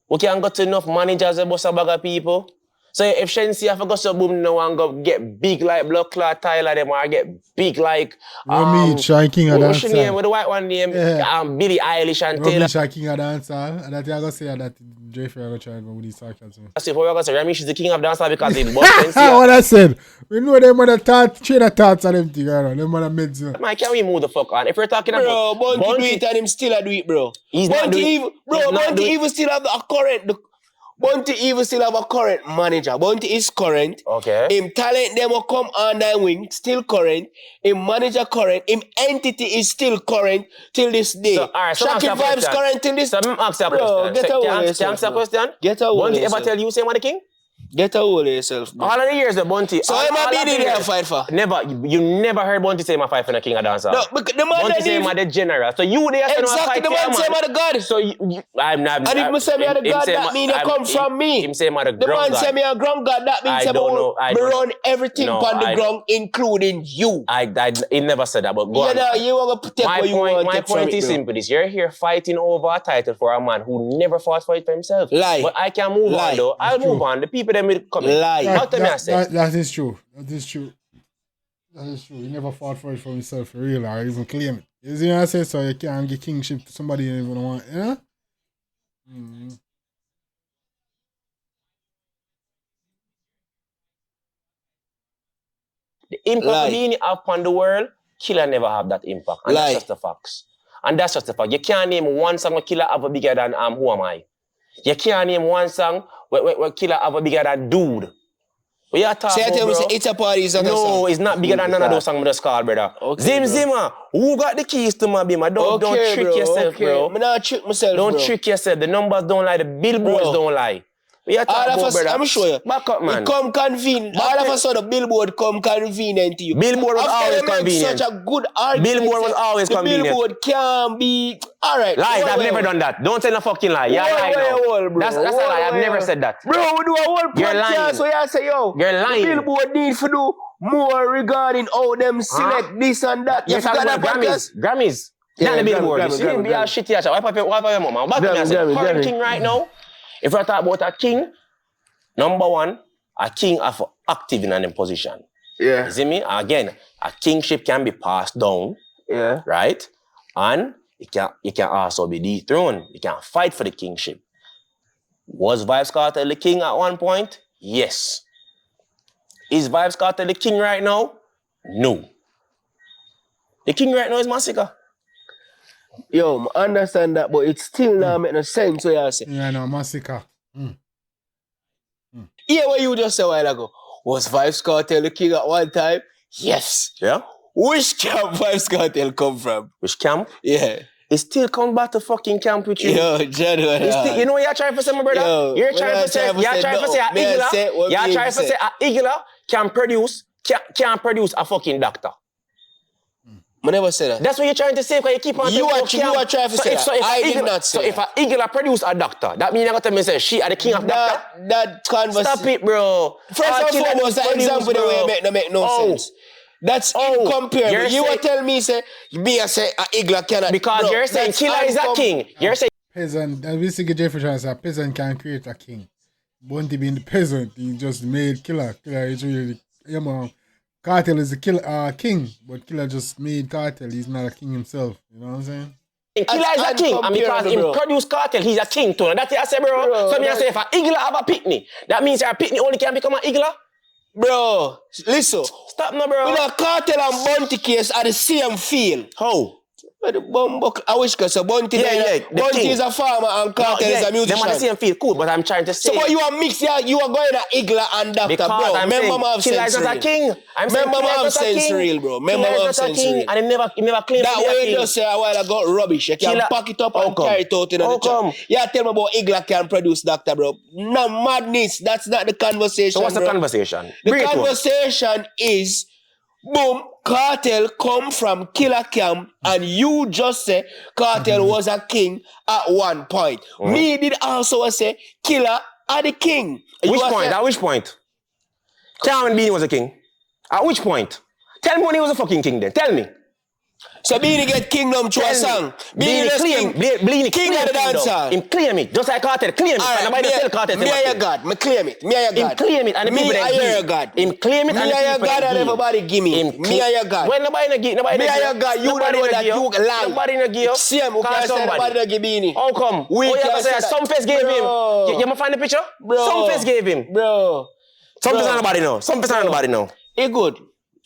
We can got enough managers to bus a bag of people. So if Shensi have got some boom now and go get big like Blood Clot Tyler them or get big like Shy King of what's your name Dancehall. with the white one name? Yeah. Billie Eilish and Taylor. Shy King of Dancehall. And that you gonna say that Dre Frey gonna try and go with his sarcasm. That's if we're gonna say Ramesh is the king of dancehall because he bust Shensi. What I said. We know them mother train of thoughts on them thing, you know. Them mother meds. Man, can we move the fuck on? If we're talking Bro, about Bounty do it and him still a do it, bro. He's not Bounty doing- even, bro, he's not Bounty doing- even still have a current. Bounty even still have a current manager. Bounty is current. Okay. Him talent them will come under wing, still current. Him manager current. Him entity is still current till this day. So, alright, so Shocking ask a Vibes question. current till this. So I'm ask you a Bro, question. get So, a hold can of I yourself, ask you a bro. question? Get a hold of Bunty ever yourself. tell you say I'm the king? Get a hold of yourself, bro. All of the years the Bunty. So all, am I all of being the in there years- fight for? Never. You never heard Bunty say my fight for the king of dancehall. No, but the man Bunty that say leave- I'm the general. So you there say no Exactly, fight the man for say him, I'm the god. So I'm not. And if me say me are the him god, say that ma- mean you I'm- come from me. Him say I'm the The ground man say god. me a ground god, that means I say don't know, I me don't- run everything No, on the I- ground, including you. He never said that, but go You on. know, you want to take My what you point, want my to take from point it, is bro. simple. This you're here fighting over a title for a man who never fought for it for himself. Lie. But I can move Lie. on though. I'll move on. The people that will come in. Lie. What tell me I say? That is true. That is true. That is true. He never fought for it for himself for real or even claim it. You see what I say? So you can't give kingship to somebody you don't want, you know? The impact Lie. being have upon the world, Killer never have that impact. And Lie. that's just the facts. And that's just the fact. You can't name one song where Killer have a bigger than Who Am I? You can't name one song where Killer have a bigger than Dude. What you talking Say I about, tell me, bro? say it's a party, it's not a No, song. it's not bigger than none of those songs we just called, brother. Okay, Zim bro. Zimmer, who got the keys to my bima? Don't trick yourself, bro. Me not trick myself, Don't bro. trick yourself. The numbers don't lie. The billboards Bro. don't lie. What you All talking of about, us, brother? I'm sure you. Back up, man. It come convenient. All of a sudden, the billboard come convenient to you. Billboard was After always you make convenient. such a good argument. Billboard was say, always the convenient. Billboard can be... All right. Lies, I've never done that. Don't tell a fucking lie. You're lying now. Bro. That's a lie. I've never said that. Bro, we do a whole You're lying. podcast so you say, yo, You're lying. the Billboard need to do more regarding how them select this and that. You're You forgot talking that about podcast? Grammys. Yeah, Not the Billboard. Grammy, You see, be a shitty ass. Wipe up your mom. Back to me, I say, current king right now, if I talk about a king, number one, a king have active in an position. Yeah. You see me? Again, a kingship can be passed down, Yeah. right? And it can also be dethroned. You can fight for the kingship. Was Vybz Kartel the king at one point? Yes. Is Vybz Kartel the king right now? No. The king right now is Massacre. Yo, I understand that, but it still not make no sense what you say. Yeah, no, massacre. Yeah, what you just said a while ago. Was Vybz Kartel the king at one time? Yes. Yeah? Which camp Vybz Kartel come from? Which camp? Yeah. It still come back to fucking camp with you. Yo, John, It's still, you know what you're trying to say, my brother? Yo, You're when trying I to say, try to say no, a me I say what Igla, me you're trying to say. say a Igla can produce a fucking doctor. I never said that. That's what you're trying to say because you keep on You talking are about trying to camp. say that. if I a did Igla- not say So if a Igla produce a doctor, that means you're going to tell me say she are the king of doctor? That conversation. Stop it, bro. First and Killer foremost, that produce, example the way bro. make no Oh. sense. That's Oh, incomparable. you're You saying- will tell me, say, me I say, a Igla cannot. Because Bro, you're saying that's Killer is a uncom- king. You're saying Peasant, and we see Jeffrey trying to say a peasant can create a king. Bunty being the peasant, he just made Killer. Killer is really, yeah man. Cartel is the king, but Killer just made Cartel. He's not a king himself. You know what I'm saying? Killer is a king, and because uncomparable, he bro. produce cartel, he's a king too. That's what I say, bro. Bro, So me I that- say, if a Igla have a pitney, that means a pitney only can become an Igla? Bro, listen. Stop now, bro. We know Cartel and Bunty case are the same field. How? I wish because Bunty Bunty is a farmer and Cartel is a musician. Them on the same field, cool, but I'm trying to say. So what you are mixing, you are going to Igla and Doctor, because bro. I'm Remember my Killer is not a king. Remember my sense real, bro. Remember my sense real. And he never claimed that way you just say a while ago rubbish. You can pack it up and carry it out in the chat. Yeah, tell me about Igla can produce Doctor, bro. No madness. That's not the conversation. So what's the conversation? The conversation is boom, Cartel come from Killer Camp and you just say Cartel was a king at one point. Me did also say Killer are the king. Which point? At which point? Tell me when Beanie was a king. At which point? Tell me when he was a fucking king then. Tell me. So Beanie get kingdom through a song. Beanie claim. Beanie king of the dancehall. Him claim it. Just like Cartel. Claim it. Right, nobody tell Cartel. Me and your God. Me claim it. Me and your God. Him claim it. And the me people and your God. Him claim it. Me and the your people God and everybody give me. Me and your God. Well, nobody no give. Nobody me and your God. You don't know that you lie. Nobody no give. Same. Who can say nobody no give Beanie? How come? We can say some face gave him. You might find the picture? Bro. Some face gave him. Bro. Some face nobody know. Some face nobody know. It good.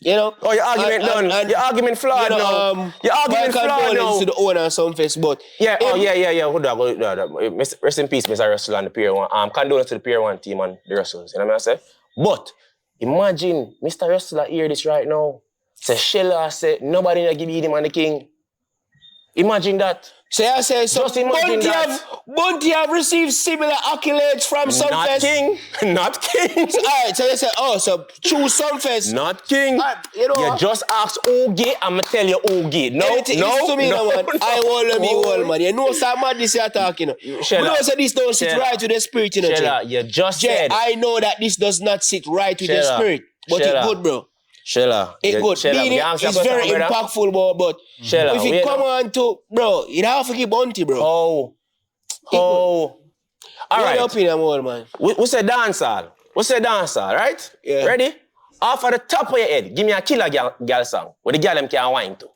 You know? Oh, your argument done. Your argument flawed now. Your argument flawed now. To the owner of some face, but yeah, Hold on. Rest in peace, Mr. Russell and the Pier 1. Condolence to the Pier 1 team and the Russells. You know what I say? But imagine Mr. Russell hear this right now. Say Sheila say nobody na give him and the king. Imagine that. So I say so Bunty have received similar accolades from Sunfest. Not king. So, alright, so they say, so choose Sunfest. Not king. You just ask Ogie, I'ma tell you Ogie. Listen to me, man. I wanna be old, man. You know some madness you're talking. You know so this don't sit right with the spirit, you know. Shella, you just said. I know that this does not sit right with the spirit. But it's good, bro. Shella. It good. Beanie is very impactful, but Shella, if you come on to, bro, you have to keep Bunty, bro. Oh. All right. What opinion, old man? We say dancehall. Right? Yeah. Ready? Off of the top of your head, give me a Killer girl song where the girl them can whine to.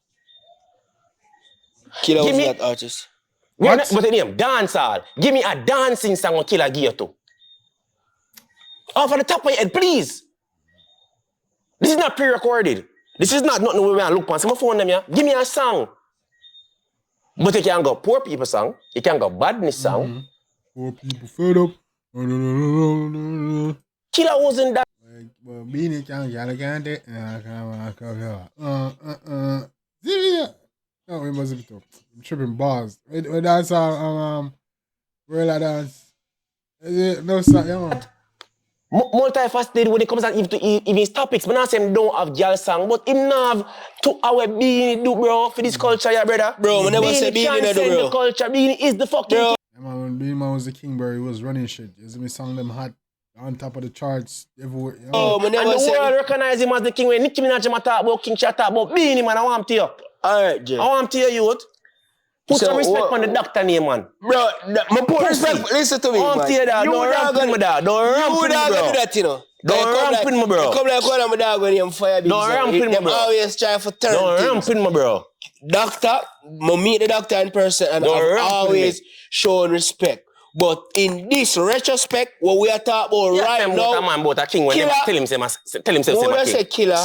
Killer was that artist. What? But the name, dancehall. Give me a dancing song with Killer gear to. Off of the top of your head, please. This is not pre-recorded. This is not nothing we want to look on. So my phone them, yeah. Give me a song. But you can go poor people song. You can go badness song. Poor people fed up. Killer wasn't that. Well, Beanie can't get it. No, we must be tough. I'm tripping bars. When that's real dance. No, sir, Multifaceted when it comes to even his topics. But not saying don't have girl song, but him not have to our Beanie do, bro, for this culture, yeah, brother. Bro, when never say Beanie do, bro. The culture, Beanie is the fucking king. Yeah, man, when Beanie was the king, bro, he was running shit. You see me song them hot on top of the charts everywhere. You know? And the world recognize him as the king. When Nicki Minaj talk about king, she talk about Beanie, man. I want him to you. Alright, Jay. I want him to you, youth. Put some respect on the doctor name, man. Bro, put respect. Listen to me, man. Don't ramp with me, dog. Don't ramp with me, bro. Do that, you know. Don't ramp with me, bro. Come like one of my dog when you fire beats. Don't ramp with me, bro. Always try for turn Don't ramp with me, bro. Doctor, I meet the doctor in person and I've always shown respect. But in this retrospect, what we are talking about right now, man about a king when Killer, tell himself when I say Killer,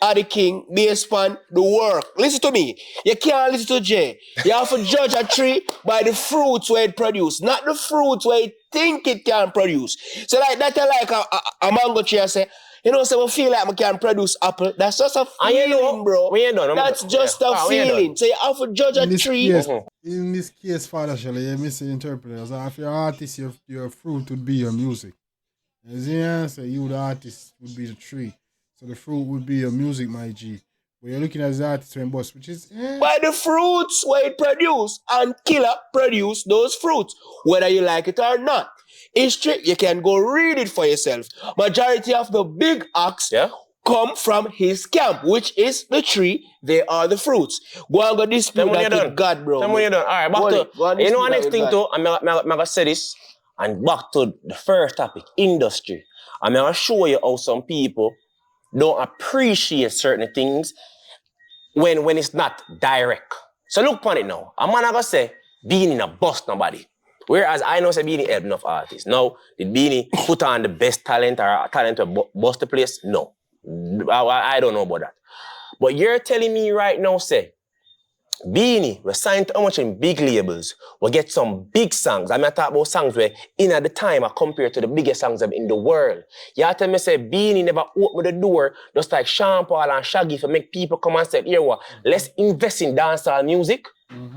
are the king based on the work. Listen to me. You can't listen to Jay. You have to judge a tree by the fruits where it produces, not the fruits where it think it can produce. So like that, like a mango tree, I say, you know, so I feel like I can produce apple. That's just a feeling, bro. That's just a feeling. So you have to judge a tree. In this case, Father Shelley, you misinterpret. So if you're an artist, your fruit would be your music. As the answer, you the artist would be the tree. So the fruit would be your music, my G. But you're looking at the artist when boss, which is by the fruits where it produce, and Killer produce those fruits, whether you like it or not. History, you can go read it for yourself. Majority of the big acts come from his camp, which is the tree. They are the fruits. Go and go dispute that with God, bro. Tell me when you're done. All right, back to you know next thing too. I'm gonna say this and back to the first topic, industry. I'm gonna show you how some people don't appreciate certain things when it's not direct. So look upon it now. I'm not gonna say Beanie a bust nobody. Whereas I know say Beanie help enough artists. Now, did Beanie put on the best talent or talent to bust the place? No. I don't know about that. But you're telling me right now, say, Beanie, we signed to how much in big labels. We get some big songs. I mean, I talk about songs where in at the time are compared to the biggest songs in the world. You tell me say Beanie never opened the door just like Shawn and Shaggy to make people come and say, here what, let's invest in dancehall music.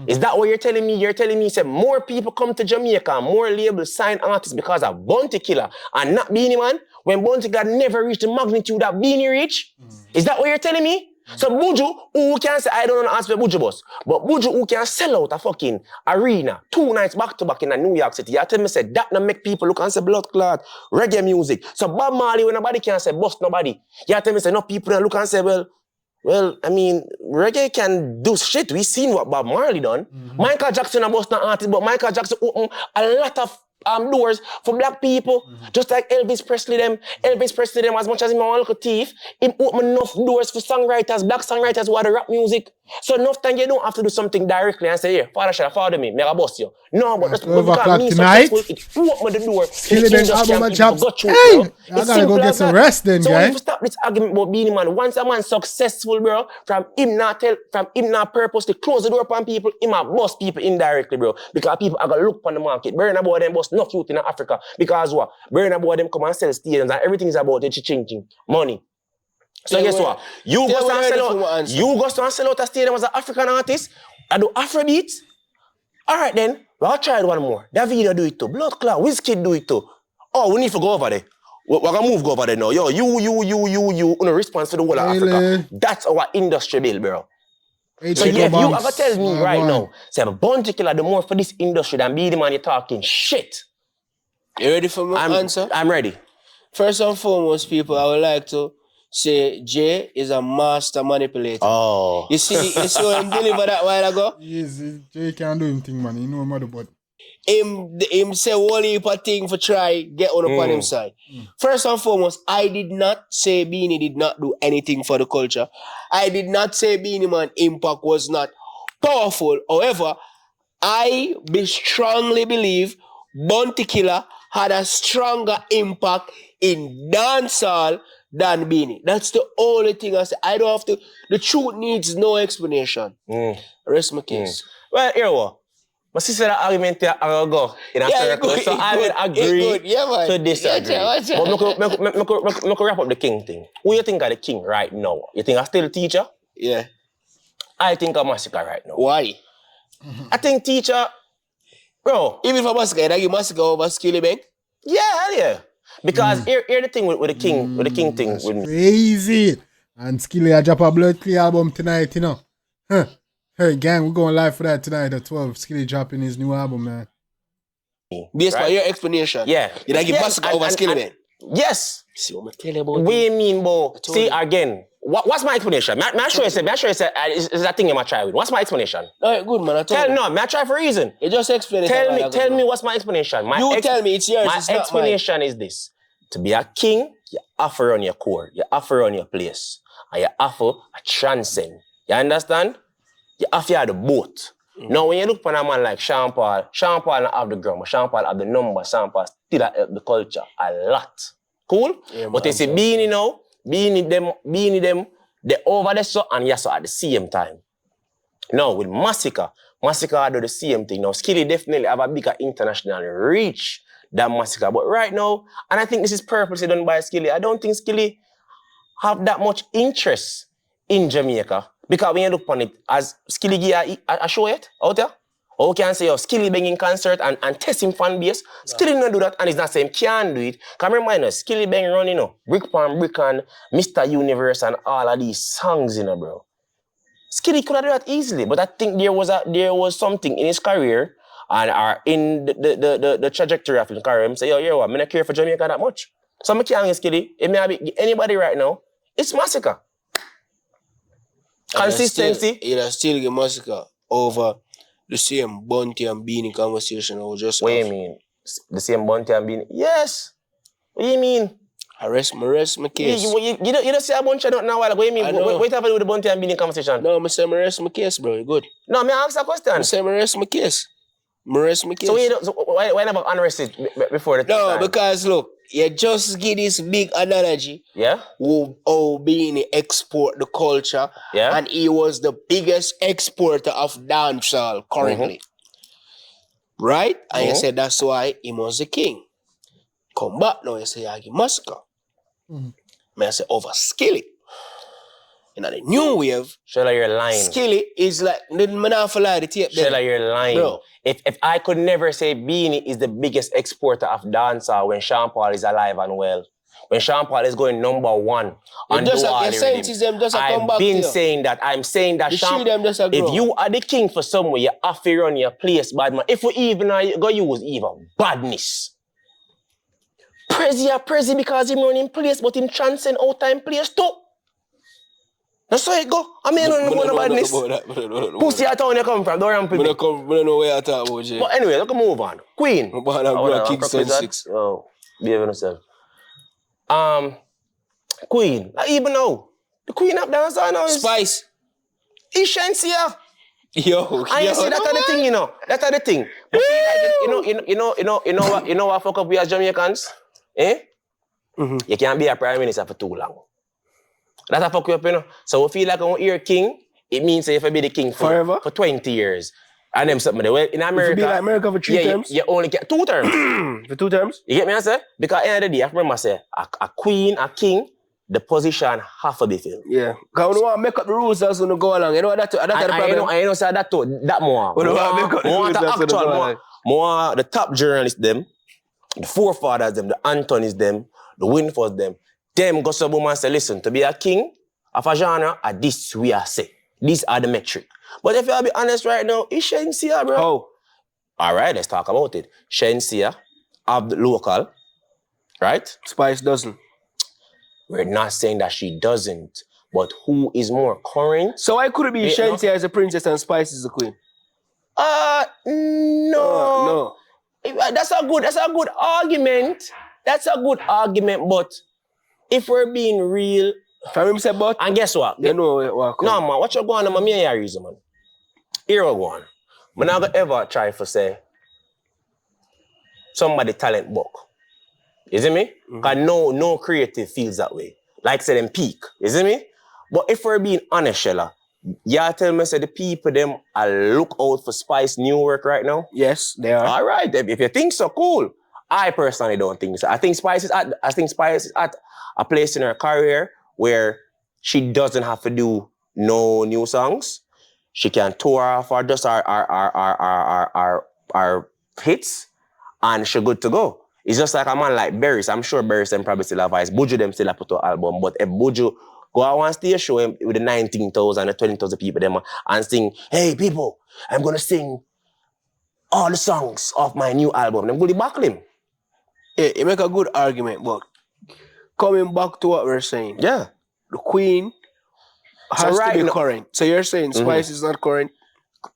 Is that what you're telling me? You're telling me say more people come to Jamaica, more labels sign artists because of Bounty Killer and not Beanie Man? When Bounty God never reached the magnitude that Beanie reached? Is that what you're telling me? So Buju, who can say, I don't know ask for Buju boss, but Buju who can sell out a fucking arena 2 nights back to back in New York City. You tell me say that not make people look and say blood clot, reggae music. So Bob Marley, when nobody can say bust nobody. You tell me say no people don't look and say, well, I mean, reggae can do shit. We seen what Bob Marley done. Michael Jackson a bust an artist, but Michael Jackson opened a lot of doors for black people. Just like Elvis Presley them. Elvis Presley them, as much as him a little thief, him open enough doors for songwriters, black songwriters who are the rap music. So enough time you don't have to do something directly and say, here, father shall follow me, make a boss you. No, but just because me successful, it open the door. Skilly then album and chops. Hey, I gotta go get some rest then, so guy. So if you stop this argument about Beanie Man, once a man successful, bro, from him not purpose to close the door upon people, him a boss people indirectly, bro. Because people are gonna look upon the market. Burn about them boss enough youth in Africa. Because what? Burn about them come and sell stadiums and everything is about the changing money. So guess what? You go and sell out a stadium as an African artist. I do Afrobeat. All right then. I'll try it one more. Davido do it too. Blood Clot, Wizkid do it too. Oh, we need to go over there. We're gonna go over there now. Yo, you no response to the whole of Africa. That's our industry bill, bro. So yeah, you are gonna tell me right now, say Bounty Killer the more for this industry than Beanie Man, you're talking shit. You ready for my answer? I'm ready. First and foremost, people, I would like to say Jay is a master manipulator. Oh. You see him deliver that while ago? Yes, Jay can't do him thing, man. You know mother, but him say one heap of thing for try get on upon him side. First and foremost, I did not say Beanie did not do anything for the culture. I did not say Beanie Man impact was not powerful. However, I strongly believe Bounty Killer had a stronger impact in dancehall than Beanie. That's the only thing I say. I don't have to. The truth needs no explanation. Rest my case. Well, here what? My sister that argument here, I will go in a circle. So I will agree to disagree. But I wrap up the king thing. Who you think are the king right now? You think I'm still a teacher? Yeah. I think I'm Massacre right now. Why? I think teacher, bro. Even for Massacre, you Massacre over Skilly Bank? Yeah, hell yeah. Because here the thing with the king, with the king thing. With crazy. And Skilly a drop a blood clear album tonight, you know. Huh. Hey gang, we're going live for that tonight at 12. Skilly dropping his new album, man. Based on your explanation. Yeah. You like Massacre over Skilly Bank? Yes. See what I tell you about what do you mean, bro? See again. What's my explanation? May I show you is that thing you might try with? What's my explanation? Alright, good man. May I try for a reason? You just explain it. Tell me what's my explanation. Tell me, it's yours. My explanation is this. To be a king, you have to run your core. You have to run your place. And you have to transcend. You understand? You have to have the boat. Now, when you look upon a man like Shawn Paul not have the grammar, Shawn Paul have the number, Shawn Paul still help the culture a lot. Cool? Yeah, but you see Beanie now, Beanie them, they over there so and yes so at the same time. Now, with Massacre do the same thing. Now, Skilly definitely have a bigger international reach than Massacre. But right now, and I think this is purposely done by Skilly, I don't think Skilly have that much interest in Jamaica. Because when you look upon it, as Skilly give a show yet out there, or can say, Skilly banging concert and test him fan base, Skilly not do that, and it's not saying can do it. Can remind us, Skilly bang running, Brick Pan Brick and Mr. Universe and all of these songs, bro. Skilly could have done that easily, but I think there was something in his career and in the trajectory of his career. I say, I'm not care for Jamaica that much. So I'm can't Skilly. It may be anybody right now. It's Massacre. Consistency. You'd still get Massacre over the same Bounty and Beanie conversation or just what do you mean? The same Bounty and Beanie? Yes. What do you mean? I rest my case. You don't see a bunch of nothing now. What do you mean? What have to do with the Bounty and Beanie conversation? No, I say I rest my case, bro. You good? No, I ask a question. I say I rest my case. So why never unrest it before the time? No, because look, you just give this big analogy. Yeah. How being export the culture. Yeah. And he was the biggest exporter of dancehall currently. Right? And you said that's why he was the king. Come back now, you say you must go. I say overskill it. You know, the new wave, Shella, you're lying. skilly is like, man, I follow the tape there. Shella, you're lying. Bro. If I could never say Beanie is the biggest exporter of dancehall when Sean Paul is alive and well, when Sean Paul is going number 1 on just Dual your senses them just come I've back been to you. saying that. I'm saying that The Sean, shoe them just a if grow. you are the king for somewhere, you have to run your place, bad man. If we even go use even badness. Prezi because him running place, but him transcend out time place too. That's how it go. I mean, I don't know about badness. Pussy at town you come from, don't run people. I don't know where I talk about, Jay. But anyway, let's move on. Queen. Kingston 6. Oh, behave yourself. Queen. Even now, the Queen of dancehall now is Spice. Ishensia. Yo. And you see, that's the thing, you know. That's the thing. But you know what fuck up we as Jamaicans? Eh? You can't be a prime minister for too long. That's a fuck you up, you know. So we feel like when you're king, it means that you have to be the king Forever? For 20 years. And them something. Well, in America, If you be like America for 3 terms? You only get 2 terms. For 2 terms? You get me, I say? Because at the end of the day, I remember say, a queen, a king, the position have to be filled. Yeah. Because we don't want to make up the rules as we go along. You know that's the problem? I know say that too, that more. We don't want to make up the rules as we go along. More the top journalists them, the forefathers them, the Anthonys them, the Winfords them go some woman say, listen, to be a king of a genre, this we are say. These are the metric. But if you be honest right now, it's Shensia, bro. Oh. All right, let's talk about it. Shensia of the local, right? Spice doesn't. We're not saying that she doesn't, but who is more current? So why could it be Shensia as a princess and Spice is a queen? No. That's a good argument. That's a good argument, but if we're being real, From him say but? and guess what? You know what? No, man, what you going on, man? Me and you reason, man. Here we go on. I'm not gonna ever try to say somebody talent book. You see me? Because no creative feels that way. Like say them peak. You see me? But if we're being honest, Shella, y'all tell me say the people them are look out for Spice new work right now? Yes, they are. All right, if you think so, cool. I personally don't think so. I think Spice is at a place in her career where she doesn't have to do no new songs. She can tour off or just our hits, and she's good to go. It's just like a man like Barris. I'm sure Barris them probably still have voice. Buju them still have put out album, but if Buju go out one stage show him with the 19,000 or 20,000 people them and sing, hey people, I'm gonna sing all the songs of my new album. Them go back him. Yeah, you make a good argument, but coming back to what we're saying. Yeah. The queen has to be current. So you're saying Spice is not current?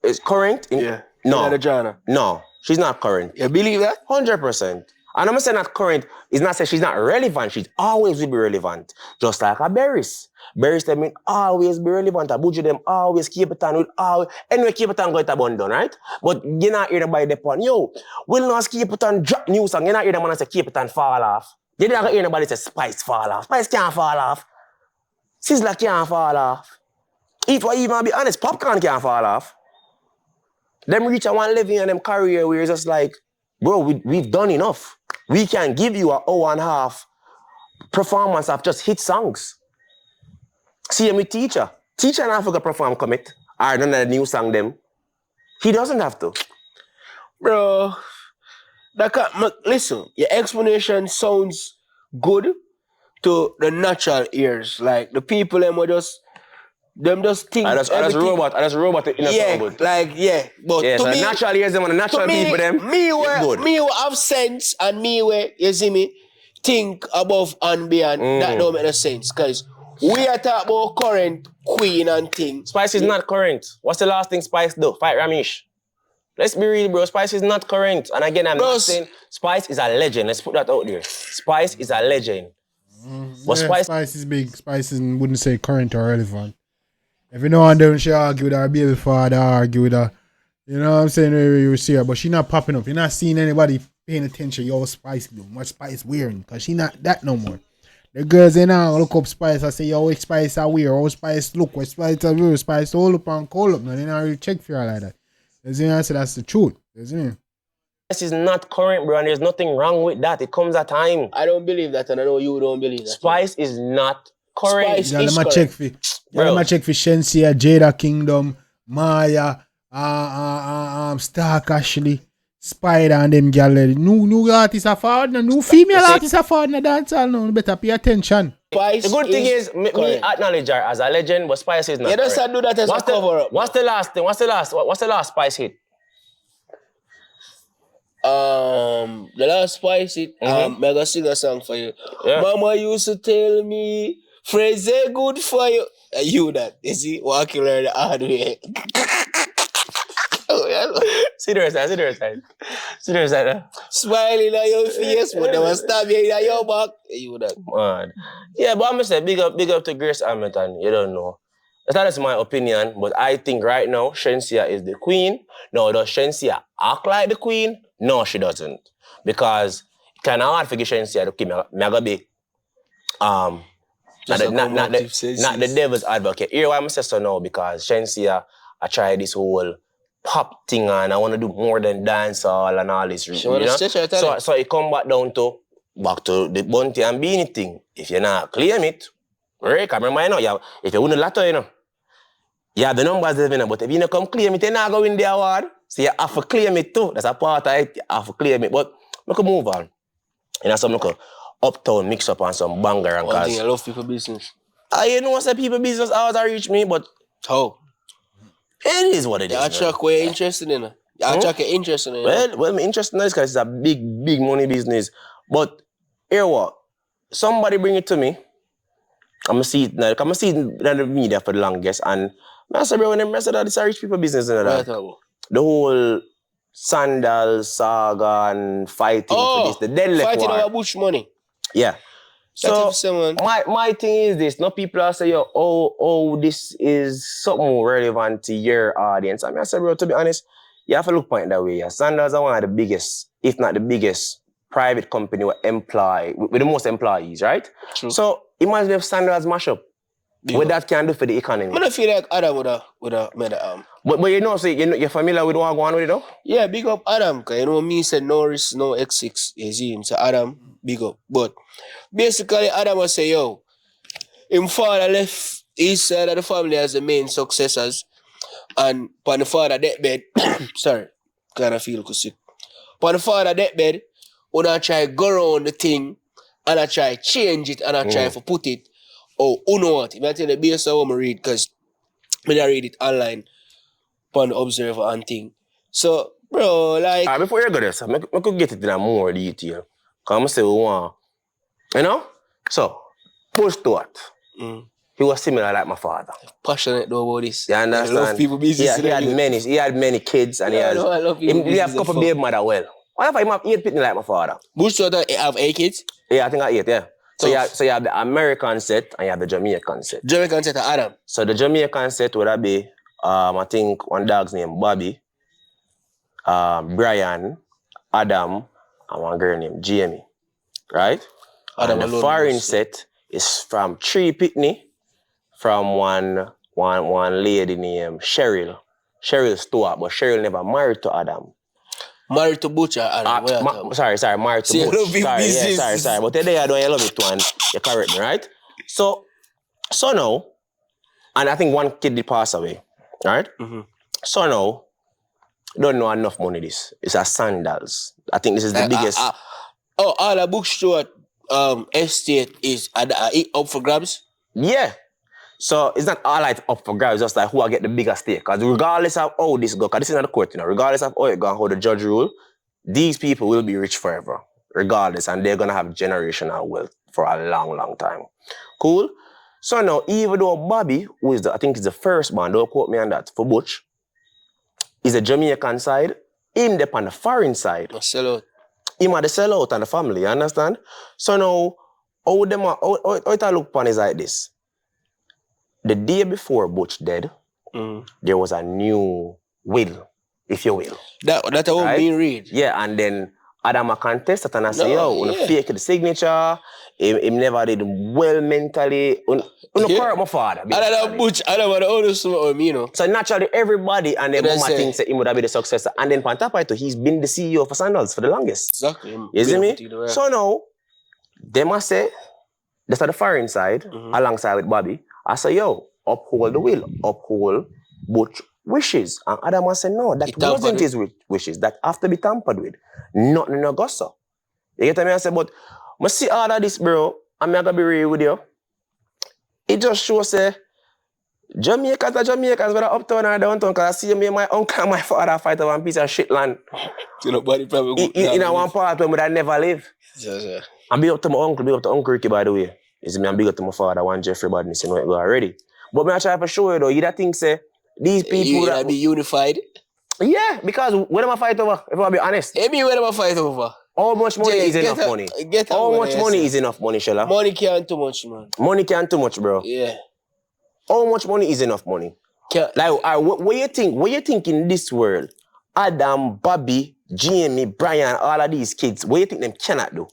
It's current? Yeah. No. In the genre? No. She's not current. You believe that? 100%. And I'm saying not current, it's not saying she's not relevant. She's always will be relevant. Just like a Barris. Barris them will always be relevant. A Buju them always keep it on with always. Anyway, keep it on go it abandon, right? But you not hear nobody the point. Yo, we'll not keep it on drop new song. You not hear the man say keep it on fall off. You don't hear nobody say Spice fall off. Spice can't fall off. Sizzler can't fall off. If I even be honest, Popcorn can't fall off. Them reach a one level in them career where it's just like, bro, we've done enough. We can give you an hour and a half performance of just hit songs. See him with Teacher. Teacher not have to perform commit or none of the new song them. He doesn't have to. Bro, listen, your explanation sounds good to the natural ears. Like the people them just think I just robot it yeah, good. like yeah. But yeah, to so me, the natural ears them and the natural people them. Me will have sense and me will, you see me, think above and beyond. That don't make no sense. Cause we are talking about current queen and things. Spice is not current. What's the last thing Spice do? Fight Ramesh. Let's be real, bro. Spice is not current. And again, I'm not saying Spice is a legend. Let's put that out there. Spice is a legend. But yeah, Spice is big. Spice wouldn't say current or relevant. Every now and then she argue with her baby father, argue with her. You know what I'm saying? You see her, but she not popping up. You're not seeing anybody paying attention, yo, Spice doing, what Spice wearing, because she not that no more. The girls in now look up Spice and say, yo, what Spice are wear, what Spice look, what Spice are wear, Spice hold up and call up. No, they not really check for her like that. You see, I say that's the truth. You see? This is not current, bro, and there's nothing wrong with that. It comes at time. I don't believe that, and I know you don't believe that. Spice is not current. Spice Yeah, is let me check for Shensia, Jada Kingdom, Maya, Stark Ashley, Spider and them gallery. New artists are forward, new female artists are forward in the dancehall now. Better pay attention. Spice The good thing is, me acknowledge her as a legend, but Spice is not. You don't do that as a cover up. What's the last thing? What's the last Spice hit? The last Spice hit, I'm gonna sing a song for you. Yeah. Mama used to tell me, friends are good for you. You that, you see, walking around the hard way. See the rest side. Smiling at your face, but they will stab you in your back. You that. Man. Yeah, but I'm gonna say big up to Grace Hamilton. You don't know. That's my opinion, but I think right now Shensia is the queen. Now, does Shensia act like the queen? No, she doesn't. Because it's kind of hard for Shensia to keep me be not the devil's advocate. Here why I'm saying so now, because Shensia I try this whole pop thing and I want to do more than dancehall and all this. You know? So it come back to the Bunty and Beanie thing. If you're not claim it, right? Remember, you know, if you win the lotto, you know, you have the numbers, but if you don't come claim it, you're not going to win the award. So you have to claim it too. That's a part of it. You have to claim it. But we can move on. You know, some look uptown mix up on some banger and one thing I love people business. You know, say people business hours reach me, but how? It is what it is. You attract what you're interested in. You attract your interest in it. Well, I'm interested in this because it's a big money business. But here what? Somebody bring it to me. I'm gonna see it now. I'm gonna see it in the media for the longest. And I said, bro, when I said that it's a rich people business and that. The whole Sandals, Saga and fighting for this, the deadlift fighting war. over bush money. Yeah. So my thing is this, no people are saying, this is something relevant to your audience. I said, bro, to be honest, you have to look at it that way. Yeah. Sandals are one of the biggest, if not the biggest, private company with the most employees, right? True. So imagine if Sandals mash up. What that can do for the economy. I don't feel like Adam would have made an arm. But you know, so you're familiar with what going on with it though? Yeah, big up Adam. Cause you know me said no risk, no X6. You see him. So Adam, big up. But basically Adam will say, yo, him father left his side of the family as the main successors. And upon the father deathbed, sorry, kind of feel sick. Upon the father deathbed, when I try go around the thing and I try change it and I try to put it. Oh, you know what? I tell you based on what I read, because I read it online upon the Observer and thing. So, bro, like... before you go there, sir, I could get it in a more detail. Because I'm say we want... You know? So, push to it. He was similar like my father. Passionate though about this. You understand? I love people business. Yeah, he had many kids and he has... I love people He have a couple baby mother well. What if he have 8 pitney like my father? Bush have 8 kids? Yeah, I think I 8, yeah. So you have the American set and you have the Jamaican set. Jamaican set of Adam. So the Jamaican set would be, I think one dog's name Bobby, Brian, Adam, and one girl named Jamie, right? Adam and the foreign set is from 3 pitney, from one lady named Cheryl Stewart, but Cheryl never married to Adam. Married to Butcher, Adam. Sorry, married to Butcher. Sorry. But today I don't love it too, and you correct me, right? So now, and I think one kid did pass away, right? Mm-hmm. So now, don't know enough money this. It's a Sandals. I think this is the biggest. All the bookstore estate is up for grabs? Yeah. So it's not all like up for grabs, it's just like who I get the bigger stake. Because regardless of how this goes, because this is not the court, you know, regardless of how it goes, how the judge rule, these people will be rich forever, regardless, and they're gonna have generational wealth for a long, long time. Cool? So now, even though Bobby, who is I think is the first man, don't quote me on that, for Butch, is a Jamaican side, him up on the foreign side. A sellout. Him are the sellout and the family, you understand? So now, how it look upon is like this. The day before Butch dead, there was a new will, if you will. That won't mean read. Yeah, and then Adam a contest and I say, No, yo, when yeah. fake the signature, him never did well mentally. Correct my father. And I Butch, I don't want to own some, you know. So naturally, everybody and then And I mama say- thinks that he would have been the successor. And then on top of it, he's been the CEO for Sandals for the longest. Exactly. You see me? So now, them I say, that's at the foreign side, alongside with Bobby. I say, yo, uphold the will, uphold Butch wishes. And Adam I say, no, that wasn't his wishes. That have to be tampered with. Nothing no go so. You get me? I say, but I see all of this, bro, I'm not gonna be real with you. It just shows say Jamaicans are Jamaicans, whether uptown or downtown, because I see me and my uncle and my father fight over one piece of shit land. So nobody probably In a one part where I never live. Yeah. I'm big up to my uncle, big up to Uncle Ricky, by the way. You see me, I'm big up to my father, one Jeffrey Badness, you know it go already. But me I try to show you though, you that think say, these people that be unified. Yeah, because when am I fight over, if I be honest? Hey, me when am I fight over? How much money is enough money? How much money is enough money, Shella? Money can't too much, man. Money can't too much, bro. Yeah. How much money is enough money? Can't. Like, what you think? What you think in this world? Adam, Bobby, Jamie, Brian, all of these kids, what you think them cannot do?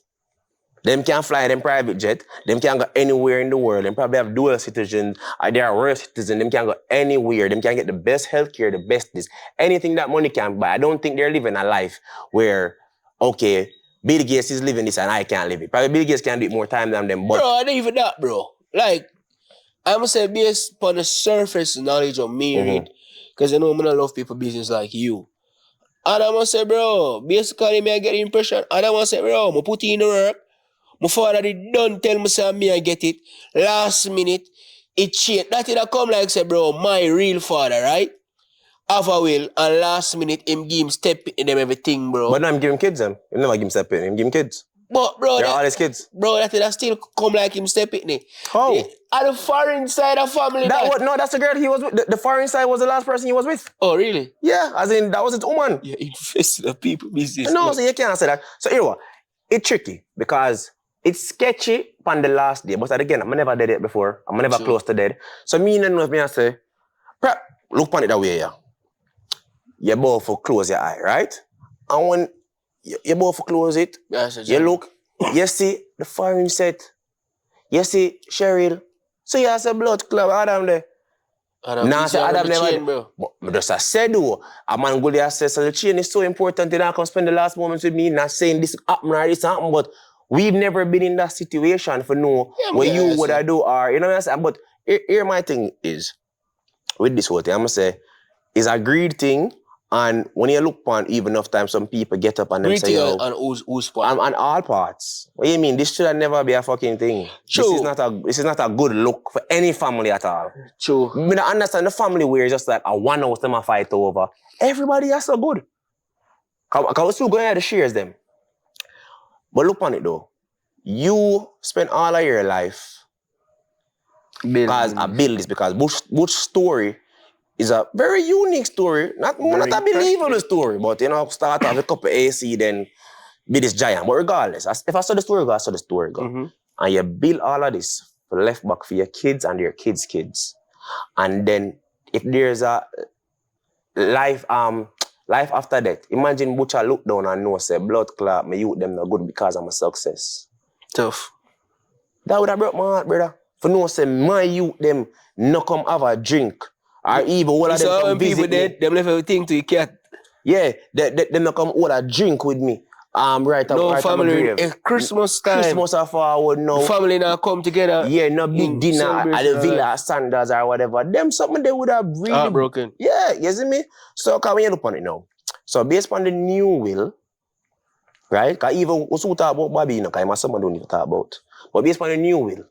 Them can fly them private jet. Them can go anywhere in the world. Them probably have dual citizens. They are world citizens. Them can go anywhere. Them can get the best healthcare, the best this. Anything that money can buy. I don't think they're living a life where, okay, Bill Gates is living this and I can't live it. Probably Bill Gates can do it more time than them. But bro, I don't even that, bro. Like, I'm gonna say based upon the surface knowledge of me, read, because I know I'm gonna love people business like you. And I'm gonna say, bro, basically me I get the impression, and I'm gonna say, bro, I put in the work. My father did done tell me say me I get it. Last minute, it changed. That did come like say, bro, my real father, right? Have a will, and last minute him give him step in them everything, bro. But now I'm giving kids them. You never give him step in. I'm giving kids. But bro, They're all his kids. Bro, that still come like him step in it. How? At the foreign side of family. No, that's the girl he was with. The foreign side was the last person he was with. Oh, really? Yeah, as in, that was his woman. Yeah, invest in the people business. No, so you can't say that. So, you know what? It's tricky because it's sketchy on the last day. But again, I'm never dead yet before. I'm never close to dead. So, me and me, I say, look on it that way, yeah. You both for close your eye, right? And when you both close it, you look, you see the foreign set, you see Cheryl. So you have a blood club, Adam there. Nah, say Adam never. Chain, bro. But just I said, though, a man go there says, so the chain is so important, they don't come spend the last moments with me, not saying this happen or this happen, but we've never been in that situation for know what you would I do, or, you know what I'm saying? But here my thing is, with this whole thing, I'm going to say, it's a greed thing. And when you look upon even enough time, some people get up and them say, yo, and who's part? on all parts. What do you mean? This should never be a fucking thing. True. This is not a good look for any family at all. True. I don't understand the family where it's just like a one house them a fight over. Everybody is so good. Cause we still going to shares them. But look on it though. You spend all of your life because I build this because Butch's story is a very unique story. Not a believable story, but you know, start off a couple AC, then be this giant. But regardless, if I saw the story go, I saw the story go. And you build all of this for left back for your kids and your kids' kids. And then if there's a life after death, imagine Butcher look down and know say blood clot, my youth them not good because I'm a success. Tough. That would have broke my heart, brother. For no say my youth them not come have a drink. Or even all of them So come when visit people me. dead, them left everything to your cat. Yeah, them not come all a drink with me. Right No right family, Christmas time. Christmas are forward now. The family now come together. Yeah, no big dinner at the villa, Sandals or whatever. Them something they would have really heartbroken. Yeah, you see me? So can we look on it now? So based on the new will, right? Because even we talk about Bobby, you know, because my son don't even talk about. But based on the new will,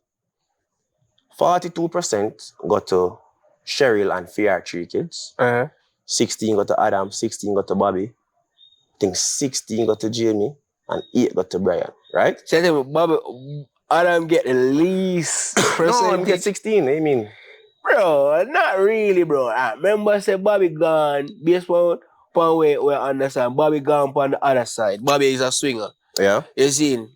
42% got to Cheryl and Fear 3 kids. 16 got to Adam, 16 got to Bobby. I think 16 got to Jamie, and 8 got to Brian, right? So tell me, Bobby, Adam get the least percentage. No, I'm get 16, I mean. Bro, not really, bro. I remember I said Bobby gone, based on way we understand. Bobby gone on the other side. Bobby is a swinger. Yeah. You see?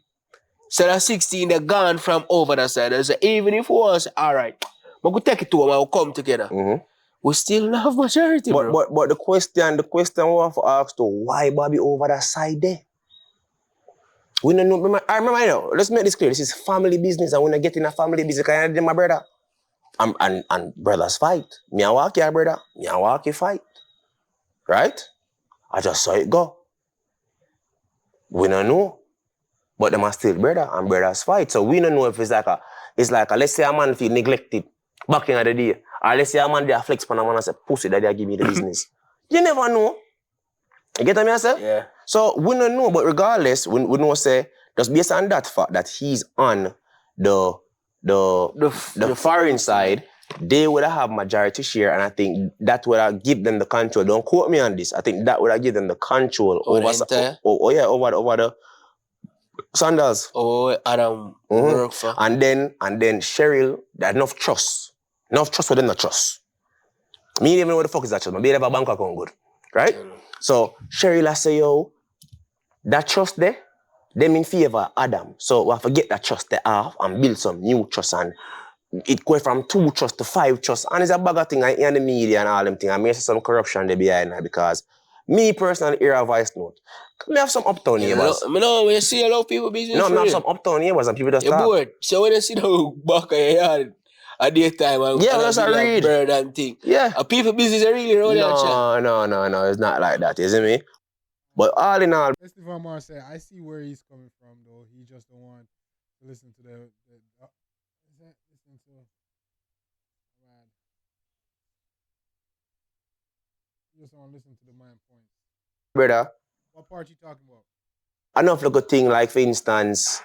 So that 16, they're gone from over that side. I said, even if it was, all right, we could take it to them and we'll come together. We still don't have majority, bro. But the question we have to ask to why Bobby over that side there? We don't know. I remember, let's make this clear. This is family business. I want to get in a family business. Can I do my brother? And brothers fight. Me and walk here, brother. Me and walk here fight. Right? I just saw it go. We don't know. But them are still brother and brothers fight. So we don't know if it's like let's say a man feel neglected back in the day. Or let's say a man there flex pan a man and say, pussy that they give me the business. You never know. You get what I say? Yeah. So we don't know, but regardless, we know say, just based on that fact that he's on the foreign side, they would have majority share, and I think that would have give them the control. Don't quote me on this. I think that would have give them the control over the Sandals. Oh, Adam work for. And then Cheryl, there's enough trust. Enough trust for them not trust. Me even know what the fuck is that trust. My baby have a bank account good. Right? So Cheryl I say, yo, that trust there, them in favor of Adam. So we have to get that trust they have and build some new trust, and it go from 2 trust to 5 trust. And it's a bag of thing I hear in the media and all them things. I may see some corruption there behind that, because me personally hear a voice note. Me have some uptown neighbors. No, when you see a lot of people business. No, me have some uptown neighbors and people just You're talk. bored. So when you see the back of your yard at daytime and that's a read. Bird and thing. Yeah. A people business are really around No, it's not like that, isn't it? But all in all, Estevan Mar said, I see where he's coming from, though. He just don't want to listen to listen to man. He just don't want to listen to the man points. brother, What part you talking about? enough like a thing like, for instance,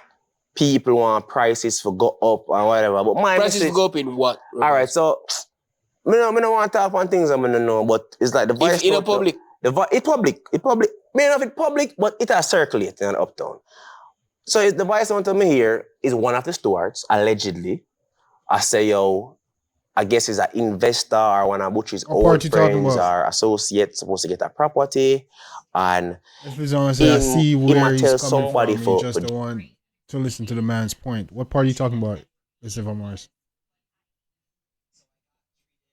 people want prices to go up or whatever. But my prices message, to go up in what? All right, so I don't want to talk on things I'm gonna know, but it's like the voice. In a public. It public. May not be public, but it has circulated in uptown. So it's the voice I want to me here is one of the stewards, allegedly. I say, yo, I guess he's an investor or one of Butch's old friends or associates supposed to get a property. And I see where he's coming somebody from. He just don't want to listen to the man's point. What part are you talking about, Estevan Mars?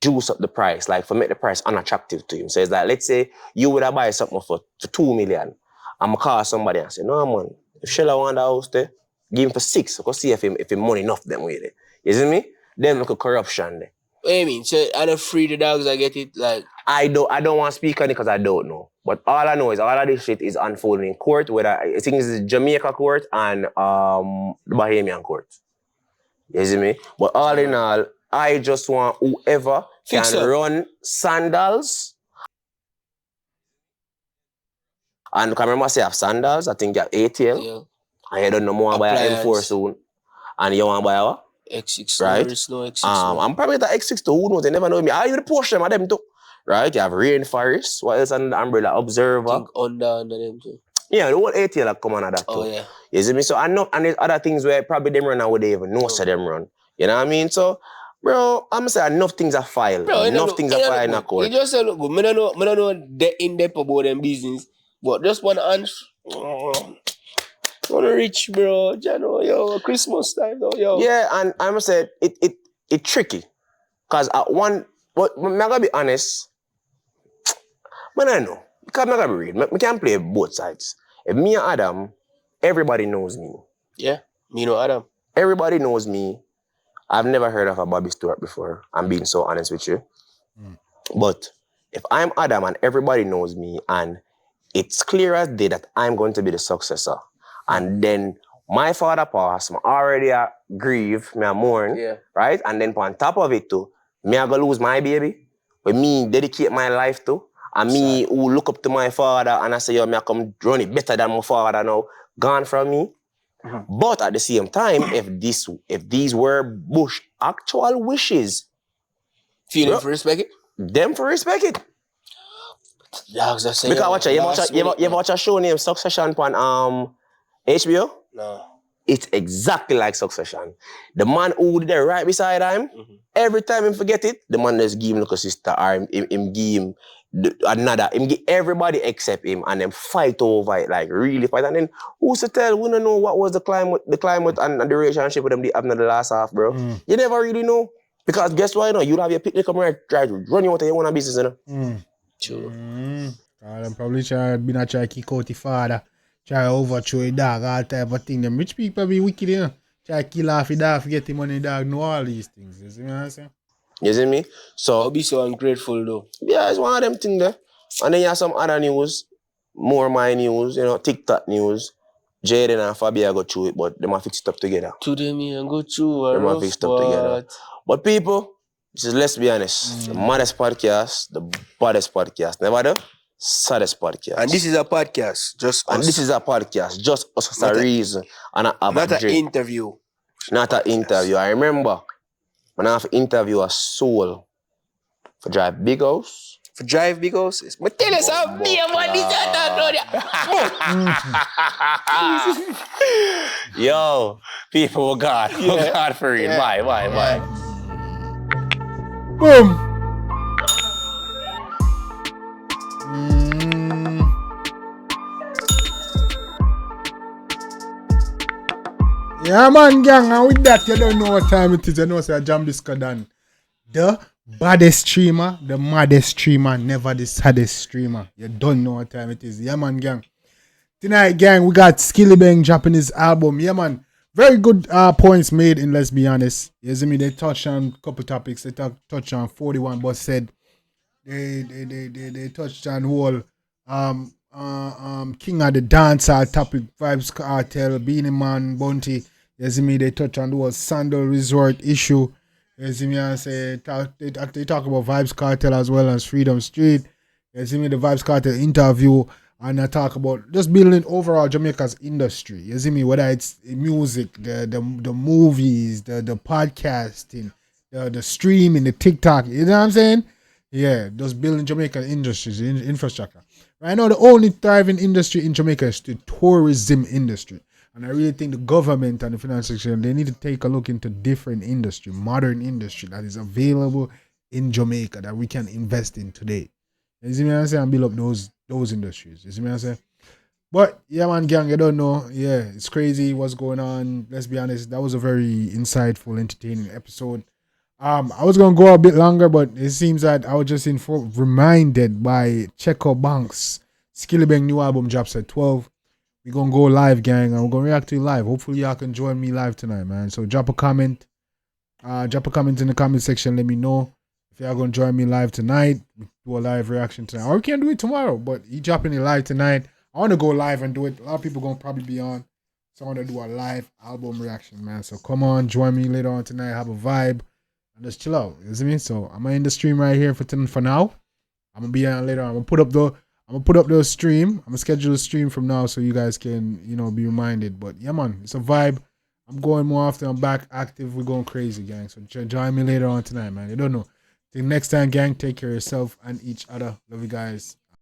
Juice up the price, like for make the price unattractive to him. So it's like, let's say you would have buy something for 2 million. I'm gonna call somebody and say, no man, if Shella want the house there, give him for 6. So go see if him money enough them with it. You see me? Then look at corruption there. What do you mean? So I don't free the dogs, I get it like I don't want to speak on it because I don't know. But all I know is all of this shit is unfolding in court, whether I think it's the Jamaica court and the Bahamian court. You see me? But all in all, I just want whoever can run Sandals. And can remember say I have Sandals, I think you have ATL. Yeah. And you don't know more about M4 soon. And you want to buy what? X6. Right? No X6. I'm probably the X6 too. Who knows? They never know me. I even push them at them too. Right? You have Rainforest. What else on the umbrella? Observer. I think under them too. Yeah, the whole ATL have come under that too. Oh yeah. You see me? So and there's other things where probably them run and would they even know so them run. You know what I mean? So bro, I'm saying enough things are filed. Enough things are filed in a court. You just say look good. I don't know the in-depth about them business. But just one answer. Wanna rich, bro. You know, yo, Christmas time though, yo. Yeah, and I must say it tricky. Cause at one, but I'm gonna be honest. Man, I know. Because I'm not gonna read. I can play both sides. If me and Adam, everybody knows me. Yeah, me know Adam. Everybody knows me. I've never heard of a Bobby Stewart before. I'm being so honest with you. But if I'm Adam and everybody knows me and it's clear as day that I'm going to be the successor. And then my father passed, I already grieve, me mourn, right? And then on top of it too, me I gonna lose my baby, but me dedicate my life to, and me who look up to my father and I say, yo, me I come run it better than my father now, gone from me. But at the same time, if these were Bush actual wishes, feel for respect it? Them for respect it. Dogs are saying. Because you ever watch a show named Succession on HBO? No. It's exactly like Succession. The man who there right beside him, every time him forget it, the man just give him like a sister or him give him another. Him give everybody except him and then fight over it, like really fight. And then who's to tell? We don't know what was the climate and the relationship with them having the last half, bro. You never really know. Because guess what, you know, you'll have your picnic come right, try to run you out of your own business, you know. True. I'm probably try to kick out the father. try overthrow a dog, all type of thing. Them rich people be wicked, you know. Try kill off a dog, forget the money, dog, know all these things. You see what I'm saying? You see me? I'll So be so ungrateful though. yeah, it's one of them things there. And then you have some other news, more my news, you know, TikTok news. Jaden and Fabia go through it, but they might fix it up together. Today me and go through a They might rough fix it up together. spot. But people, let's be honest, the maddest podcast, the baddest podcast, never the saddest podcast. And this is a podcast, just us. And this is a podcast, just us as Not a a- reason. And I have Not a an drink. interview. Not an interview. I remember when I have to interview a soul for drive big house. For drive big houses. But tell us how me and what this Yo, people, oh God. Oh God for real. Yeah. Bye. Boom. Yeah, man, gang, and with that, you don't know what time it is. You know, say Jambisco done. The baddest streamer, the maddest streamer, never the saddest streamer. You don't know what time it is. Yeah, man, gang. Tonight, gang, we got Skilly Bang dropping his album. Yeah, man. Very good points made in Let's Be Honest. You see me? They touched on a couple topics. They touched on 41, but said they touched on whole King of the Dancehall topic, Vibes Cartel, Beanie Man, Bounty. You see me? They touched on the whole Sandals resort issue. You see me? I say they talk about Vibes Cartel as well as Freedom Street. You see me? The Vibes Cartel interview. And I talk about just building overall Jamaica's industry. You see me? Whether it's music, the movies, the podcasting, the streaming, the TikTok. You know what I'm saying? Yeah, just building Jamaican industries, infrastructure. Right now, the only thriving industry in Jamaica is the tourism industry. And I really think the government and the finance section, they need to take a look into different industry, modern industry that is available in Jamaica that we can invest in today. You see me? I'm saying, and build up those industries. You see me? I'm saying. But yeah, man, gang, you don't know. Yeah, it's crazy what's going on. Let's be honest. That was a very insightful, entertaining episode. I was gonna go a bit longer, but it seems that I was just reminded by Checo Banks. Skilly Bang new album drops at 12. We're gonna go live, gang, and we're gonna react to you live. Hopefully y'all can join me live tonight, man. So drop a comment. Drop a comment in the comment section. Let me know if y'all gonna join me live tonight. We do a live reaction tonight. Or we can do it tomorrow, but you dropping it live tonight. I wanna go live and do it. A lot of people gonna probably be on. So I wanna do a live album reaction, man. So come on, join me later on tonight. Have a vibe. And just chill out. You see me? So I'm gonna end the stream right here for now. I'm gonna be on later on. I'm gonna put up the stream. I'm gonna schedule a stream from now so you guys can, be reminded. But yeah, man, it's a vibe. I'm going more often. I'm back active. We're going crazy, gang. So join me later on tonight, man. You don't know. Till next time, gang. Take care of yourself and each other. Love you guys.